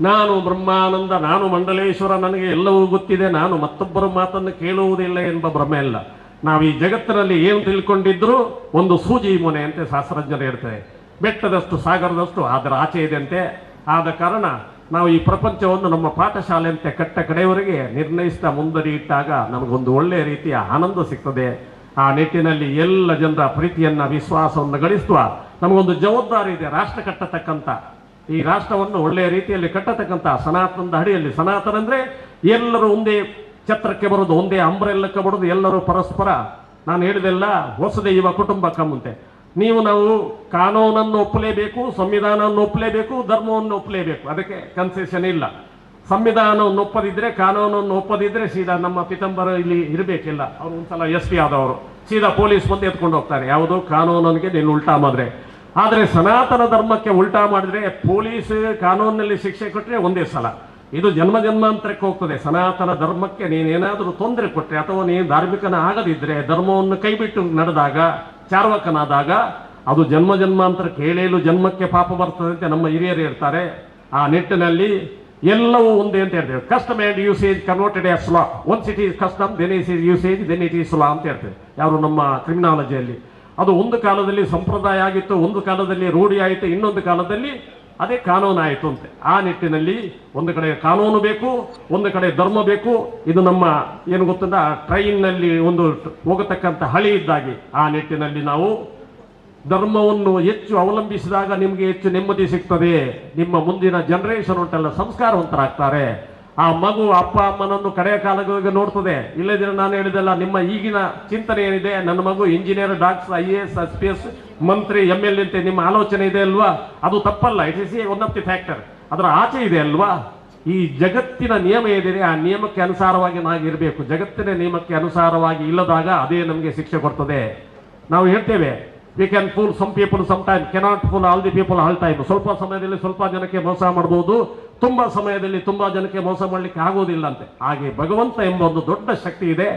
ನಾನು ಬ್ರಹ್ಮಾನಂದ, ನಾನು ಮಂಡಲೇಶ್ವರ, ನನಗೆ ಎಲ್ಲವೂ ಗೊತ್ತಿದೆ, ನಾನು ಮತ್ತೊಬ್ಬರ ಮಾತನ್ನು ಕೇಳುವುದಿಲ್ಲ ಎಂಬ ಭ್ರಮೆ ಇಲ್ಲ. ನಾವು ಈ ಜಗತ್ತಿನಲ್ಲಿ ಏನು ತಿಳ್ಕೊಂಡಿದ್ರು ಒಂದು ಸೂಜಿ ಮೊನೆ ಅಂತೆ ಶಾಸ್ತ್ರಜ್ಞರು ಹೇಳ್ತಾರೆ. ಬೆಟ್ಟದಷ್ಟು ಸಾಗರದಷ್ಟು ಅದರ ಆಚೆ ಇದೆ ಅಂತೆ. ಆದ ಕಾರಣ ನಾವು ಈ ಪ್ರಪಂಚವನ್ನು ನಮ್ಮ ಪಾಠಶಾಲೆ ಅಂತೆ ಕಟ್ಟ ಕಡೆಯವರೆಗೆ ನಿರ್ಣಯಿಸ್ತಾ ಮುಂದರಿಯಿಟ್ಟಾಗ ನಮಗೊಂದು ಒಳ್ಳೆಯ ರೀತಿಯ ಆನಂದ ಸಿಗ್ತದೆ. ಆ ನಿಟ್ಟಿನಲ್ಲಿ ಎಲ್ಲ ಜನರ ಪ್ರೀತಿಯನ್ನು ವಿಶ್ವಾಸವನ್ನು ಗಳಿಸುವ ನಮಗೊಂದು ಜವಾಬ್ದಾರಿ ಇದೆ. ರಾಷ್ಟ್ರ ಕಟ್ಟತಕ್ಕಂಥ, ಈ ರಾಷ್ಟ್ರವನ್ನು ಒಳ್ಳೆಯ ರೀತಿಯಲ್ಲಿ ಕಟ್ಟತಕ್ಕಂಥ ಸನಾತನದ ಅಡಿಯಲ್ಲಿ. ಸನಾತನ ಅಂದರೆ ಎಲ್ಲರೂ ಒಂದೇ ಛತ್ರಕ್ಕೆ ಬರೋದು, ಒಂದೇ ಅಂಬ್ರೆಲ್ಲಕ್ಕೆ ಬರೋದು, ಎಲ್ಲರೂ ಪರಸ್ಪರ. ನಾನು ಹೇಳಿದೆಲ್ಲ ಹೊಸದೈವ ಕುಟುಂಬಕ್ಕೆ ಮುಂತೆ ನಾವು ಕಾನೂನನ್ನು ಒಪ್ಪಲೇಬೇಕು, ಸಂವಿಧಾನವನ್ನು ಒಪ್ಪಲೇಬೇಕು, ಧರ್ಮವನ್ನು ಒಪ್ಪಲೇಬೇಕು. ಅದಕ್ಕೆ ಕನ್ಸೆಷನ್ ಇಲ್ಲ. ಸಂವಿಧಾನವನ್ನು ಒಪ್ಪದಿದ್ರೆ, ಕಾನೂನನ್ನು ಒಪ್ಪದಿದ್ರೆ ಸೀದಾ ನಮ್ಮ ಪಿತಾಂಬರ ಇಲ್ಲಿ ಇರಬೇಕಿಲ್ಲ. ಅವರು ಒಂದ್ಸಲ SP ಆದವರು ಸೀದಾ ಪೊಲೀಸ್ ಬಂದು ಎತ್ಕೊಂಡು ಹೋಗ್ತಾರೆ, ಯಾವುದು ಕಾನೂನಿಗೆ ನೀನು ಉಲ್ಟಾ ಮಾಡಿದ್ರೆ. ಆದರೆ ಸನಾತನ ಧರ್ಮಕ್ಕೆ ಉಲ್ಟಾ ಮಾಡಿದ್ರೆ ಪೊಲೀಸ್ ಕಾನೂನಿನಲ್ಲಿ ಶಿಕ್ಷೆ ಕೊಟ್ಟರೆ ಒಂದೇ ಸಲ, ಇದು ಜನ್ಮ ಜನ್ಮಾಂತರಕ್ಕೆ ಹೋಗ್ತದೆ. ಸನಾತನ ಧರ್ಮಕ್ಕೆ ನೀನೇನಾದರೂ ತೊಂದರೆ ಕೊಟ್ಟರೆ ಅಥವಾ ನೀನು ಧಾರ್ಮಿಕನ ಆಗದಿದ್ದರೆ, ಧರ್ಮವನ್ನು ಕೈಬಿಟ್ಟು ನಡೆದಾಗ, ಚಾರ್ವಕನಾದಾಗ, ಅದು ಜನ್ಮ ಜನ್ಮಾಂತರಕ್ಕೆ ಏಳೇಳು ಜನ್ಮಕ್ಕೆ ಪಾಪ ಬರ್ತದೆ ಅಂತ ನಮ್ಮ ಹಿರಿಯರು ಹೇಳ್ತಾರೆ. ಆ ನಿಟ್ಟಿನಲ್ಲಿ ಎಲ್ಲವೂ ಒಂದೇ ಅಂತ ಹೇಳ್ತೇವೆ. Custom and usage converted as law. Once it is custom, then it is usage, then it is law ಅಂತ ಹೇಳ್ತೇವೆ ಯಾರು ನಮ್ಮ ಕ್ರಿಮಿನಾಲಜಿಯಲ್ಲಿ. ಅದು ಒಂದು ಕಾಲದಲ್ಲಿ ಸಂಪ್ರದಾಯ ಆಗಿತ್ತು, ಒಂದು ಕಾಲದಲ್ಲಿ ರೂಢಿ ಆಯಿತು, ಇನ್ನೊಂದು ಕಾಲದಲ್ಲಿ ಅದೇ ಕಾನೂನು ಆಯಿತು ಅಂತೆ. ಆ ನಿಟ್ಟಿನಲ್ಲಿ ಒಂದು ಕಡೆ ಕಾನೂನು ಬೇಕು, ಒಂದು ಕಡೆ ಧರ್ಮ ಬೇಕು. ಇದು ನಮ್ಮ ಏನು ಗೊತ್ತಂದ ಟ್ರೈನ್ನಲ್ಲಿ ಒಂದು ಹೋಗತಕ್ಕಂಥ ಹಳಿ ಇದ್ದಾಗಿ. ಆ ನಿಟ್ಟಿನಲ್ಲಿ ನಾವು ಧರ್ಮವನ್ನು ಹೆಚ್ಚು ಅವಲಂಬಿಸಿದಾಗ ನಿಮಗೆ ಹೆಚ್ಚು ನೆಮ್ಮದಿ ಸಿಗ್ತದೆ. ನಿಮ್ಮ ಮುಂದಿನ ಜನರೇಷನ್ ಉಂಟಲ್ಲ ಸಂಸ್ಕಾರವಂತರಾಗ್ತಾರೆ. ಆ ಮಗು ಅಪ್ಪ ಅಮ್ಮನನ್ನು ಕಡೆಯ ಕಾಲಗಳಿಗೆ ನೋಡ್ತದೆ. ಇಲ್ಲದಿದ್ರೆ ನಾನು ಹೇಳಿದೆಲ್ಲ, ನಿಮ್ಮ ಈಗಿನ ಚಿಂತನೆ ಏನಿದೆ, ನನ್ನ ಮಗು ಇಂಜಿನಿಯರ್, ಡಾಕ್ಟರ್, IAS, SPS, ಮಂತ್ರಿ, MLA ಅಂತ ನಿಮ್ಮ ಆಲೋಚನೆ ಇದೆ ಅಲ್ವಾ? ಅದು ತಪ್ಪಲ್ಲ. It is one of the factor. ಅದರ ಆಚೆ ಇದೆ ಅಲ್ವಾ? ಈ ಜಗತ್ತಿನ ನಿಯಮ ಏನಿದೆ ಆ ನಿಯಮಕ್ಕೆ ಅನುಸಾರವಾಗಿ ನಾವಿರಬೇಕು. ಜಗತ್ತಿನ ನಿಯಮಕ್ಕೆ ಅನುಸಾರವಾಗಿ ಇಲ್ಲದಾಗ ಅದೇ ನಮಗೆ ಶಿಕ್ಷೆ ಕೊಡ್ತದೆ. ನಾವು ಹೇಳ್ತೇವೆ, we can fool some people some time, cannot fool all the people all time. ಸ್ವಲ್ಪ ಸಮಯದಲ್ಲಿ ಸ್ವಲ್ಪ ಜನಕ್ಕೆ ಮೋಸ ಮಾಡ್ಬೋದು, ತುಂಬ ಸಮಯದಲ್ಲಿ ತುಂಬ ಜನಕ್ಕೆ ಮೋಸ ಮಾಡಲಿಕ್ಕೆ ಆಗೋದಿಲ್ಲ ಅಂತೆ. ಹಾಗೆ ಭಗವಂತ ಎಂಬ ಒಂದು ದೊಡ್ಡ ಶಕ್ತಿ ಇದೆ.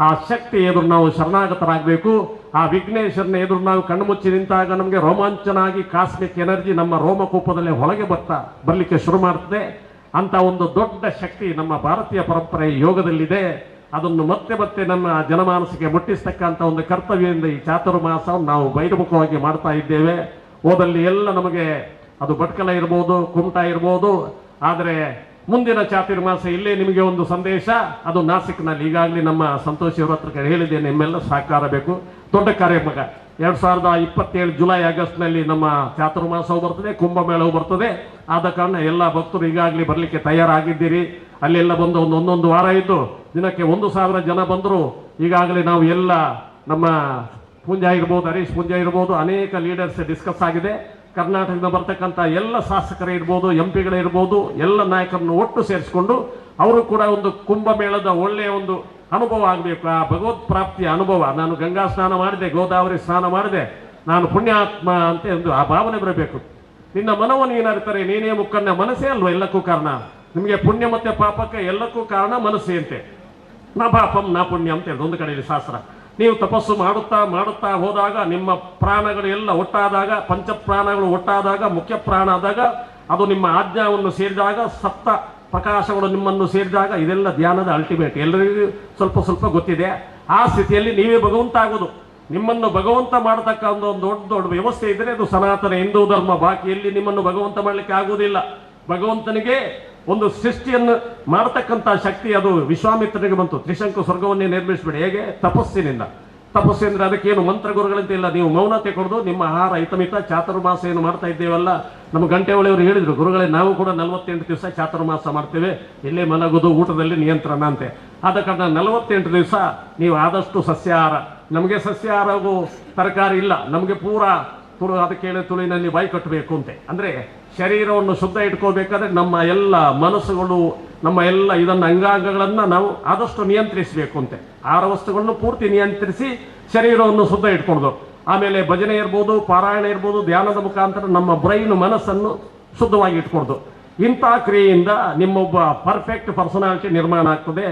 ಆ ಶಕ್ತಿ ಎದುರು ನಾವು ಶರಣಾಗತರಾಗಬೇಕು. ಆ ವಿಘ್ನೇಶ್ವರನ ಎದುರು ನಾವು ಕಣ್ಣುಮುಚ್ಚಿ ನಿಂತಾಗ ನಮಗೆ ರೋಮಾಂಚನ ಆಗಿ ಕಾಸ್ಮಿಕ್ ಎನರ್ಜಿ ನಮ್ಮ ರೋಮಕೂಪದಲ್ಲಿ ಹೊರಗೆ ಬರಲಿಕ್ಕೆ ಶುರು ಮಾಡ್ತದೆ. ಅಂತ ಒಂದು ದೊಡ್ಡ ಶಕ್ತಿ ನಮ್ಮ ಭಾರತೀಯ ಪರಂಪರೆ ಯೋಗದಲ್ಲಿದೆ. ಅದನ್ನು ಮತ್ತೆ ಮತ್ತೆ ನಮ್ಮ ಜನಮಾನಸಕ್ಕೆ ಮುಟ್ಟಿಸ್ತಕ್ಕಂಥ ಒಂದು ಕರ್ತವ್ಯದಿಂದ ಈ ಚಾತುರ್ಮಾಸವನ್ನು ನಾವು ಬಹಿರ್ಮುಖವಾಗಿ ಮಾಡ್ತಾ ಇದ್ದೇವೆ. ಓದಲ್ಲಿ ಎಲ್ಲ ನಮಗೆ ಅದು ಭಟ್ಕಳ ಇರ್ಬೋದು, ಕುಮಟಾ ಇರ್ಬೋದು. ಆದರೆ ಮುಂದಿನ ಚಾತುರ್ಮಾಸ ಇಲ್ಲೇ ನಿಮಗೆ ಒಂದು ಸಂದೇಶ, ಅದು ನಾಸಿಕ್ನಲ್ಲಿ. ಈಗಾಗಲೇ ನಮ್ಮ ಸಂತೋಷ್ ಅವರ ಹತ್ರ ಹೇಳಿದ್ದೇನೆ, ನಿಮ್ಮೆಲ್ಲ ಸಹಕಾರ ಬೇಕು. ದೊಡ್ಡ ಕಾರ್ಯಕ್ರಮ 2027 ಜುಲೈ ಆಗಸ್ಟ್ನಲ್ಲಿ ನಮ್ಮ ಚಾತುರ್ಮಾಸವು ಬರ್ತದೆ, ಕುಂಭಮೇಳವು ಬರ್ತದೆ. ಆದ ಕಾರಣ ಎಲ್ಲ ಭಕ್ತರು ಈಗಾಗಲೇ ಬರಲಿಕ್ಕೆ ತಯಾರಾಗಿದ್ದೀರಿ. ಅಲ್ಲೆಲ್ಲ ಬಂದು ಒಂದೊಂದು ವಾರ ಇದ್ದು ದಿನಕ್ಕೆ 1,000 ಜನ ಬಂದರು. ಈಗಾಗಲೇ ನಾವು ಎಲ್ಲ ನಮ್ಮ ಪೂಂಜಾ ಇರ್ಬೋದು, ಹರೀಶ್ ಪೂಂಜಾ ಇರ್ಬೋದು, ಅನೇಕ ಲೀಡರ್ಸ್ ಡಿಸ್ಕಸ್ ಆಗಿದೆ. ಕರ್ನಾಟಕದಿಂದ ಬರ್ತಕ್ಕಂಥ ಎಲ್ಲ ಶಾಸಕರೇ ಇರ್ಬೋದು, MP ಇರ್ಬೋದು, ಎಲ್ಲ ನಾಯಕರನ್ನು ಒಟ್ಟು ಸೇರಿಸಿಕೊಂಡು ಅವರು ಕೂಡ ಒಂದು ಕುಂಭಮೇಳದ ಒಳ್ಳೆಯ ಒಂದು ಅನುಭವ ಆಗಬೇಕು. ಆ ಭಗವತ್ ಪ್ರಾಪ್ತಿಯ ಅನುಭವ. ನಾನು ಗಂಗಾ ಸ್ನಾನ ಮಾಡಿದೆ, ಗೋದಾವರಿ ಸ್ನಾನ ಮಾಡಿದೆ, ನಾನು ಪುಣ್ಯಾತ್ಮ ಅಂತ ಒಂದು ಆ ಭಾವನೆ ಬರಬೇಕು. ನಿನ್ನ ಮನವನ್ನು ಏನಾಗ್ತಾರೆ, ನೀನೇ ಮುಖನ್ನ. ಮನಸ್ಸೇ ಅಲ್ವಾ ಎಲ್ಲಕ್ಕೂ ಕಾರಣ. ನಿಮಗೆ ಪುಣ್ಯ ಮತ್ತೆ ಪಾಪಕ್ಕೆ ಎಲ್ಲಕ್ಕೂ ಕಾರಣ ಮನಸ್ಸೇ ಅಂತೆ. ನಾ ಪಾಪಂ ನಾ ಪುಣ್ಯ ಅಂತ ಹೇಳಿ ಒಂದು ಕಡೆಯಲ್ಲಿ ಶಾಸ್ತ್ರ. ನೀವು ತಪಸ್ಸು ಮಾಡುತ್ತಾ ಮಾಡುತ್ತಾ ಹೋದಾಗ ನಿಮ್ಮ ಪ್ರಾಣಗಳು ಎಲ್ಲ ಒಟ್ಟಾದಾಗ, ಪಂಚಪ್ರಾಣಗಳು ಒಟ್ಟಾದಾಗ, ಮುಖ್ಯ ಪ್ರಾಣ ಆದಾಗ, ಅದು ನಿಮ್ಮ ಆಜ್ಞಾವನ್ನು ಸೇರಿದಾಗ, ಸಪ್ತ ಪ್ರಕಾಶಗಳು ನಿಮ್ಮನ್ನು ಸೇರಿದಾಗ, ಇದೆಲ್ಲ ಧ್ಯಾನದ ಅಲ್ಟಿಮೇಟ್. ಎಲ್ಲರಿಗೂ ಸ್ವಲ್ಪ ಸ್ವಲ್ಪ ಗೊತ್ತಿದೆ. ಆ ಸ್ಥಿತಿಯಲ್ಲಿ ನೀವೇ ಭಗವಂತ ಆಗೋದು. ನಿಮ್ಮನ್ನು ಭಗವಂತ ಮಾಡತಕ್ಕ ಒಂದು ದೊಡ್ಡ ದೊಡ್ಡ ವ್ಯವಸ್ಥೆ ಇದ್ದರೆ ಅದು ಸನಾತನ ಹಿಂದೂ ಧರ್ಮ. ಬಾಕಿಯಲ್ಲಿ ನಿಮ್ಮನ್ನು ಭಗವಂತ ಮಾಡಲಿಕ್ಕೆ ಆಗುವುದಿಲ್ಲ. ಭಗವಂತನಿಗೆ ಒಂದು ಸೃಷ್ಟಿಯನ್ನು ಮಾಡತಕ್ಕಂಥ ಶಕ್ತಿ ಅದು ವಿಶ್ವಾಮಿತ್ರನಿಗೆ ಬಂತು. ತ್ರಿಶಂಕು ಸ್ವರ್ಗವನ್ನೇ ನಿರ್ಮಿಸಬೇಡಿ. ಹೇಗೆ? ತಪಸ್ಸಿನಿಂದ. ತಪಸ್ಸು ಅಂದರೆ ಅದಕ್ಕೇನು ಮಂತ್ರ ಗುರುಗಳಂತ ಇಲ್ಲ. ನೀವು ಮೌನತೆ ಕೊಡೋದು, ನಿಮ್ಮ ಆಹಾರ ಹಿತಮಿತ. ಚಾತುರ್ಮಾಸ ಏನು ಮಾಡ್ತಾ ಇದ್ದೇವಲ್ಲ, ನಮ್ಮ ಗಂಟೆ ಒಳೆಯವರು ಹೇಳಿದರು, ಗುರುಗಳೇ ನಾವು ಕೂಡ 48 ದಿವಸ ಚಾತುರ್ಮಾಸ ಮಾಡ್ತೇವೆ, ಇಲ್ಲೇ ಮಲಗೋದು, ಊಟದಲ್ಲಿ ನಿಯಂತ್ರಣ ಅಂತೆ. ಆದ ಕಾರಣ 48 ದಿವಸ ನೀವು ಆದಷ್ಟು ಸಸ್ಯಾಹಾರ. ನಮಗೆ ಸಸ್ಯಾಹಾರವು ತರಕಾರಿ ಇಲ್ಲ, ನಮಗೆ ಪೂರಾ ಅದಕ್ಕೆ ತುಳಿನಲ್ಲಿ ಬಾಯಿ ಕಟ್ಟಬೇಕು ಅಂತೆ. ಅಂದರೆ ಶರೀರವನ್ನು ಶುದ್ಧ ಇಟ್ಕೋಬೇಕಾದ್ರೆ ನಮ್ಮ ಎಲ್ಲ ಮನಸ್ಸುಗಳು, ನಮ್ಮ ಎಲ್ಲ ಇದನ್ನು ಅಂಗಾಂಗಗಳನ್ನು ನಾವು ಆದಷ್ಟು ನಿಯಂತ್ರಿಸಬೇಕು ಅಂತೆ. ಆಹಾರ ವಸ್ತುಗಳನ್ನು ಪೂರ್ತಿ ನಿಯಂತ್ರಿಸಿ ಶರೀರವನ್ನು ಶುದ್ಧ ಇಟ್ಕೊಳ್ದು. ಆಮೇಲೆ ಭಜನೆ ಇರ್ಬೋದು, ಪಾರಾಯಣ ಇರ್ಬೋದು, ಧ್ಯಾನದ ಮುಖಾಂತರ ನಮ್ಮ ಬ್ರೈನ್ ಮನಸ್ಸನ್ನು ಶುದ್ಧವಾಗಿ ಇಟ್ಕೊಳ್ದು. ಇಂಥ ಕ್ರಿಯೆಯಿಂದ ನಿಮ್ಮೊಬ್ಬ ಪರ್ಫೆಕ್ಟ್ ಪರ್ಸನಾಲಿಟಿ ನಿರ್ಮಾಣ ಆಗ್ತದೆ.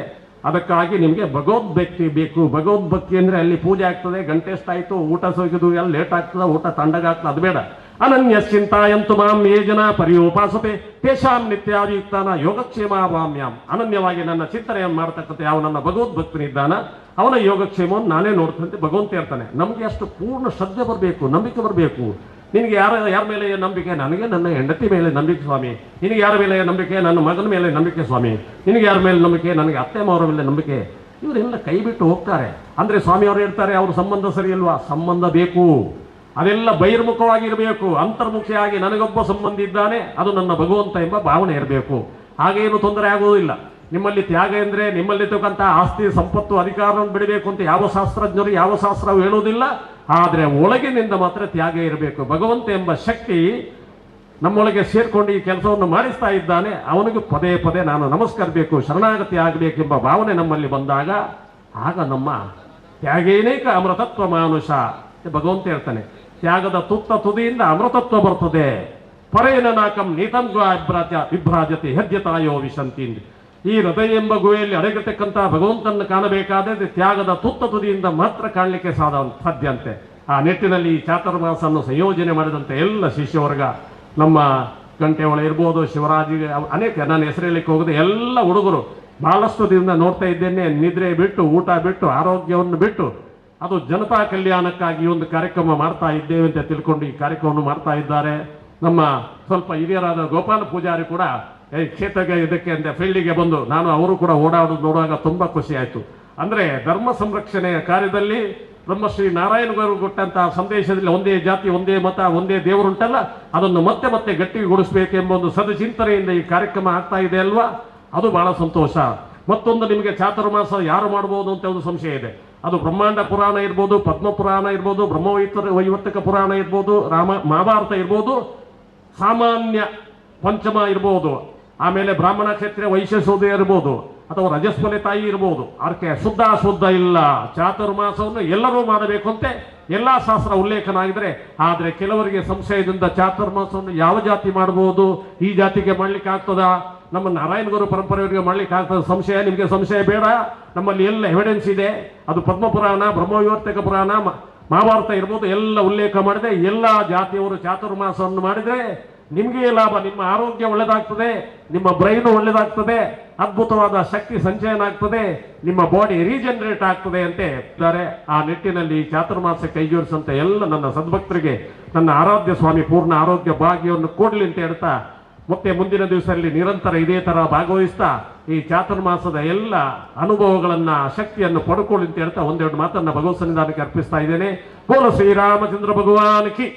ಅದಕ್ಕಾಗಿ ನಿಮಗೆ ಭಗವದ್ಭಕ್ತಿ ಬೇಕು. ಭಗವದ್ಭಕ್ತಿ ಅಂದರೆ ಅಲ್ಲಿ ಪೂಜೆ ಆಗ್ತದೆ, ಗಂಟೆ ಎಷ್ಟಾಯಿತು, ಊಟ ಸೋಗಿದು ಎಲ್ಲ ಲೇಟ್ ಆಗ್ತದೆ, ಊಟ ತಣ್ಣಗಾಗ್ತದೆ, ಅದು ಬೇಡ. ಅನನ್ಯ ಚಿಂತಾಯಂತು ಮಾಂ ಯೇ ಜನ ಪರ್ಯೋಪಾಸತೆ ತೇಷಾಂ ನಿತ್ಯಾಭಿಯುಕ್ತಾನ ಯೋಗಕ್ಷೇಮಾವಾಮ್ಯಾಂ. ಅನನ್ಯವಾಗಿ ನನ್ನ ಚಿಂತನೆಯನ್ನು ಮಾಡತಕ್ಕಂಥ ಯಾವ ನನ್ನ ಭಗವದ್ಭಕ್ತನಿದ್ದಾನ ಅವನ ಯೋಗಕ್ಷೇಮವನ್ನು ನಾನೇ ನೋಡ್ತಂತೆ ಭಗವಂತ ಇರ್ತಾನೆ. ನಮಗೆ ಅಷ್ಟು ಪೂರ್ಣ ಶ್ರದ್ಧೆ ಬರಬೇಕು, ನಂಬಿಕೆ ಬರಬೇಕು. ನಿನಗೆ ಯಾರ ಮೇಲೆ ನಂಬಿಕೆ? ನನಗೆ ನನ್ನ ಹೆಂಡತಿ ಮೇಲೆ ನಂಬಿಕೆ ಸ್ವಾಮಿ. ನಿನಗೆ ಯಾರ ಮೇಲೆ ನಂಬಿಕೆ? ನನ್ನ ಮಗನ ಮೇಲೆ ನಂಬಿಕೆ ಸ್ವಾಮಿ. ನಿನಗೆ ಯಾರ ಮೇಲೆ ನಂಬಿಕೆ? ನನಗೆ ಅತ್ತೆ ಮಾವರ ಮೇಲೆ ನಂಬಿಕೆ. ಇವರೆಲ್ಲ ಕೈ ಬಿಟ್ಟು ಹೋಗ್ತಾರೆ. ಅಂದರೆ ಸ್ವಾಮಿಯವರು ಹೇಳ್ತಾರೆ, ಅವ್ರ ಸಂಬಂಧ ಸರಿ ಇಲ್ವಾ? ಸಂಬಂಧ ಬೇಕು. ಅದೆಲ್ಲ ಬಹಿರ್ಮುಖವಾಗಿರಬೇಕು. ಅಂತರ್ಮುಖಿಯಾಗಿ ನನಗೊಬ್ಬ ಸಂಬಂಧಿ ಇದ್ದಾನೆ, ಅದು ನನ್ನ ಭಗವಂತ ಎಂಬ ಭಾವನೆ ಇರಬೇಕು. ಹಾಗೇನು ತೊಂದರೆ ಆಗುವುದಿಲ್ಲ. ನಿಮ್ಮಲ್ಲಿ ತ್ಯಾಗ ಎಂದರೆ ನಿಮ್ಮಲ್ಲಿರ್ತಕ್ಕಂಥ ಆಸ್ತಿ, ಸಂಪತ್ತು, ಅಧಿಕಾರವನ್ನು ಬಿಡಬೇಕು ಅಂತ ಯಾವ ಶಾಸ್ತ್ರಜ್ಞರು ಯಾವ ಶಾಸ್ತ್ರವು ಹೇಳುವುದಿಲ್ಲ. ಆದರೆ ಒಳಗಿನಿಂದ ಮಾತ್ರ ತ್ಯಾಗ ಇರಬೇಕು. ಭಗವಂತ ಎಂಬ ಶಕ್ತಿ ನಮ್ಮೊಳಗೆ ಸೇರ್ಕೊಂಡು ಈ ಕೆಲಸವನ್ನು ಮಾಡಿಸ್ತಾ ಇದ್ದಾನೆ. ಅವನಿಗೆ ಪದೇ ಪದೇ ನಾನು ನಮಸ್ಕರಿಸಬೇಕು, ಶರಣಾಗತಿ ಆಗಬೇಕೆಂಬ ಭಾವನೆ ನಮ್ಮಲ್ಲಿ ಬಂದಾಗ ಆಗ ನಮ್ಮ ತ್ಯಾಗೇನೇಕ ಅಮೃತತ್ವ ಮಾನುಷ ಭಗವಂತ ಹೇಳ್ತಾನೆ. ತ್ಯಾಗದ ತುತ್ತ ತುದಿಯಿಂದ ಅಮೃತತ್ವ ಬರ್ತದೆ. ಪರೇನ ನಾಕಂ ನೀತಂಗ ವಿಭ್ರಾಜತೆ ಹೆಜ್ಜೆತಾಯೋ ವಿಶಂತಿ. ಈ ಹೃದಯ ಎಂಬ ಗುಹೆಯಲ್ಲಿ ಅಡಗಿರ್ತಕ್ಕಂಥ ಭಗವಂತನ ಕಾಣಬೇಕಾದರೆ ತ್ಯಾಗದ ತುತ್ತ ತುದಿಯಿಂದ ಮಾತ್ರ ಕಾಣಲಿಕ್ಕೆ ಸಾಧ್ಯ ಅಂತೆ. ಆ ನಿಟ್ಟಿನಲ್ಲಿ ಈ ಚಾತುರ್ಮಾಸವನ್ನು ಸಂಯೋಜನೆ ಮಾಡಿದಂಥ ಎಲ್ಲ ಶಿಷ್ಯವರ್ಗ, ನಮ್ಮ ಗಂಟೆಯೊಳ ಇರ್ಬೋದು, ಶಿವರಾಜಿಗೆ ಅನೇಕ, ನಾನು ಹೆಸರೇಳಲಿಕ್ಕೆ ಹೋಗದೆ ಎಲ್ಲ ಹುಡುಗರು ಬಹಳಷ್ಟು ದಿನದಿಂದ ನೋಡ್ತಾ ಇದ್ದೇನೆ. ನಿದ್ರೆ ಬಿಟ್ಟು, ಊಟ ಬಿಟ್ಟು, ಆರೋಗ್ಯವನ್ನು ಬಿಟ್ಟು ಅದು ಜನತಾ ಕಲ್ಯಾಣಕ್ಕಾಗಿ ಒಂದು ಕಾರ್ಯಕ್ರಮ ಮಾಡ್ತಾ ಇದ್ದೇವೆ ಅಂತ ತಿಳ್ಕೊಂಡು ಈ ಕಾರ್ಯಕ್ರಮವನ್ನು ಮಾಡ್ತಾ ಇದ್ದಾರೆ. ನಮ್ಮ ಸ್ವಲ್ಪ ಹಿರಿಯರಾದ ಗೋಪಾಲ ಪೂಜಾರಿ ಕೂಡ ಕ್ಷೇತ್ರಕ್ಕೆ ಇದಕ್ಕೆ ಅಂತ ಫೀಲ್ಡಿಗೆ ಬಂದು ನಾನು ಅವರು ಕೂಡ ಓಡಾಡೋದು ನೋಡುವಾಗ ತುಂಬಾ ಖುಷಿ ಆಯಿತು. ಅಂದರೆ ಧರ್ಮ ಸಂರಕ್ಷಣೆಯ ಕಾರ್ಯದಲ್ಲಿ ಬ್ರಹ್ಮಶ್ರೀ ನಾರಾಯಣ ಗುರು ಕೊಟ್ಟಂತಹ ಸಂದೇಶದಲ್ಲಿ ಒಂದೇ ಜಾತಿ, ಒಂದೇ ಮತ, ಒಂದೇ ದೇವರುಂಟಲ್ಲ, ಅದನ್ನು ಮತ್ತೆ ಮತ್ತೆ ಗಟ್ಟಿಗೊಳಿಸಬೇಕೆಂಬ ಒಂದು ಸದಚಿಂತನೆಯಿಂದ ಈ ಕಾರ್ಯಕ್ರಮ ಆಗ್ತಾ ಇದೆ ಅಲ್ವಾ, ಅದು ಬಹಳ ಸಂತೋಷ. ಮತ್ತೊಂದು, ನಿಮಗೆ ಚಾತುರ್ಮಾಸ ಯಾರು ಮಾಡಬಹುದು ಅಂತ ಒಂದು ಸಂಶಯ ಇದೆ. ಅದು ಬ್ರಹ್ಮಾಂಡ ಪುರಾಣ ಇರ್ಬೋದು, ಪದ್ಮ ಪುರಾಣ ಇರ್ಬೋದು, ವೈವರ್ತಿಕ ಪುರಾಣ ಇರ್ಬೋದು, ಮಹಾಭಾರತ ಇರ್ಬೋದು, ಸಾಮಾನ್ಯ ಪಂಚಮ ಇರ್ಬೋದು, ಆಮೇಲೆ ಬ್ರಾಹ್ಮಣ ಕ್ಷತ್ರಿಯ ವೈಶ್ಯ ಶೂದ್ರ ಇರ್ಬೋದು, ಅಥವಾ ರಜಸ್ವಲೆ ತಾಯಿ ಇರ್ಬೋದು. ಅದಕ್ಕೆ ಶುದ್ಧ ಅಶುದ್ಧ ಇಲ್ಲ. ಚಾತುರ್ಮಾಸವನ್ನು ಎಲ್ಲರೂ ಮಾಡಬೇಕು ಅಂತ ಎಲ್ಲ ಶಾಸ್ತ್ರ ಉಲ್ಲೇಖನ ಆಗಿದ್ರೆ, ಆದರೆ ಕೆಲವರಿಗೆ ಸಂಶಯದಿಂದ ಚಾತುರ್ಮಾಸವನ್ನು ಯಾವ ಜಾತಿ ಮಾಡಬಹುದು, ಈ ಜಾತಿಗೆ ಮಾಡ್ಲಿಕ್ಕೆ ಆಗ್ತದಾ, ನಮ್ಮ ನಾರಾಯಣ ಗುರು ಪರಂಪರೆಯವರಿಗೆ ಮಾಡ್ಲಿಕ್ಕೆ ಆಗ್ತದ ಸಂಶಯ. ನಿಮಗೆ ಸಂಶಯ ಬೇಡ, ನಮ್ಮಲ್ಲಿ ಎಲ್ಲ ಎವಿಡೆನ್ಸ್ ಇದೆ. ಅದು ಪದ್ಮಪುರಾಣ, ಬ್ರಹ್ಮವಿವರ್ತಿಕ ಪುರಾಣ, ಮಹಾಭಾರತ ಇರ್ಬೋದು, ಎಲ್ಲ ಉಲ್ಲೇಖ ಮಾಡಿದೆ. ಎಲ್ಲ ಜಾತಿಯವರು ಚಾತುರ್ಮಾಸವನ್ನು ಮಾಡಿದ್ರೆ ನಿಮಗೆ ಲಾಭ, ನಿಮ್ಮ ಆರೋಗ್ಯ ಒಳ್ಳೆದಾಗ್ತದೆ, ನಿಮ್ಮ ಬ್ರೈನ್ ಒಳ್ಳೆದಾಗ್ತದೆ, ಅದ್ಭುತವಾದ ಶಕ್ತಿ ಸಂಚಯನ ಆಗ್ತದೆ, ನಿಮ್ಮ ಬಾಡಿ ರೀಜನರೇಟ್ ಆಗ್ತದೆ ಅಂತ ಇದ್ದಾರೆ. ಆ ನಿಟ್ಟಿನಲ್ಲಿ ಚಾತುರ್ಮಾಸ ಕೈ ಜೋಡಿಸಂತ ಎಲ್ಲ ನನ್ನ ಸದ್ಭಕ್ತರಿಗೆ ನನ್ನ ಆರಾಧ್ಯ ಸ್ವಾಮಿ ಪೂರ್ಣ ಆರೋಗ್ಯ ಭಾಗ್ಯವನ್ನು ಕೊಡ್ಲಿ ಅಂತ ಹೇಳ್ತಾ, ಮತ್ತೆ ಮುಂದಿನ ದಿವಸದಲ್ಲಿ ನಿರಂತರ ಇದೇ ತರ ಭಾಗವಹಿಸ್ತಾ ಈ ಚಾತುರ್ಮಾಸದ ಎಲ್ಲ ಅನುಭವಗಳನ್ನ, ಶಕ್ತಿಯನ್ನು ಪಡ್ಕೊಳ್ಳಿ ಅಂತ ಹೇಳ್ತಾ ಒಂದೆರಡು ಮಾತನ್ನ ಭಗವತ್ ಸನ್ನಿಧಾನಕ್ಕೆ ಅರ್ಪಿಸ್ತಾ ಇದ್ದೇನೆ. ಬೋಲ ಶ್ರೀರಾಮಚಂದ್ರ ಭಗವಾನ್ ಕಿ.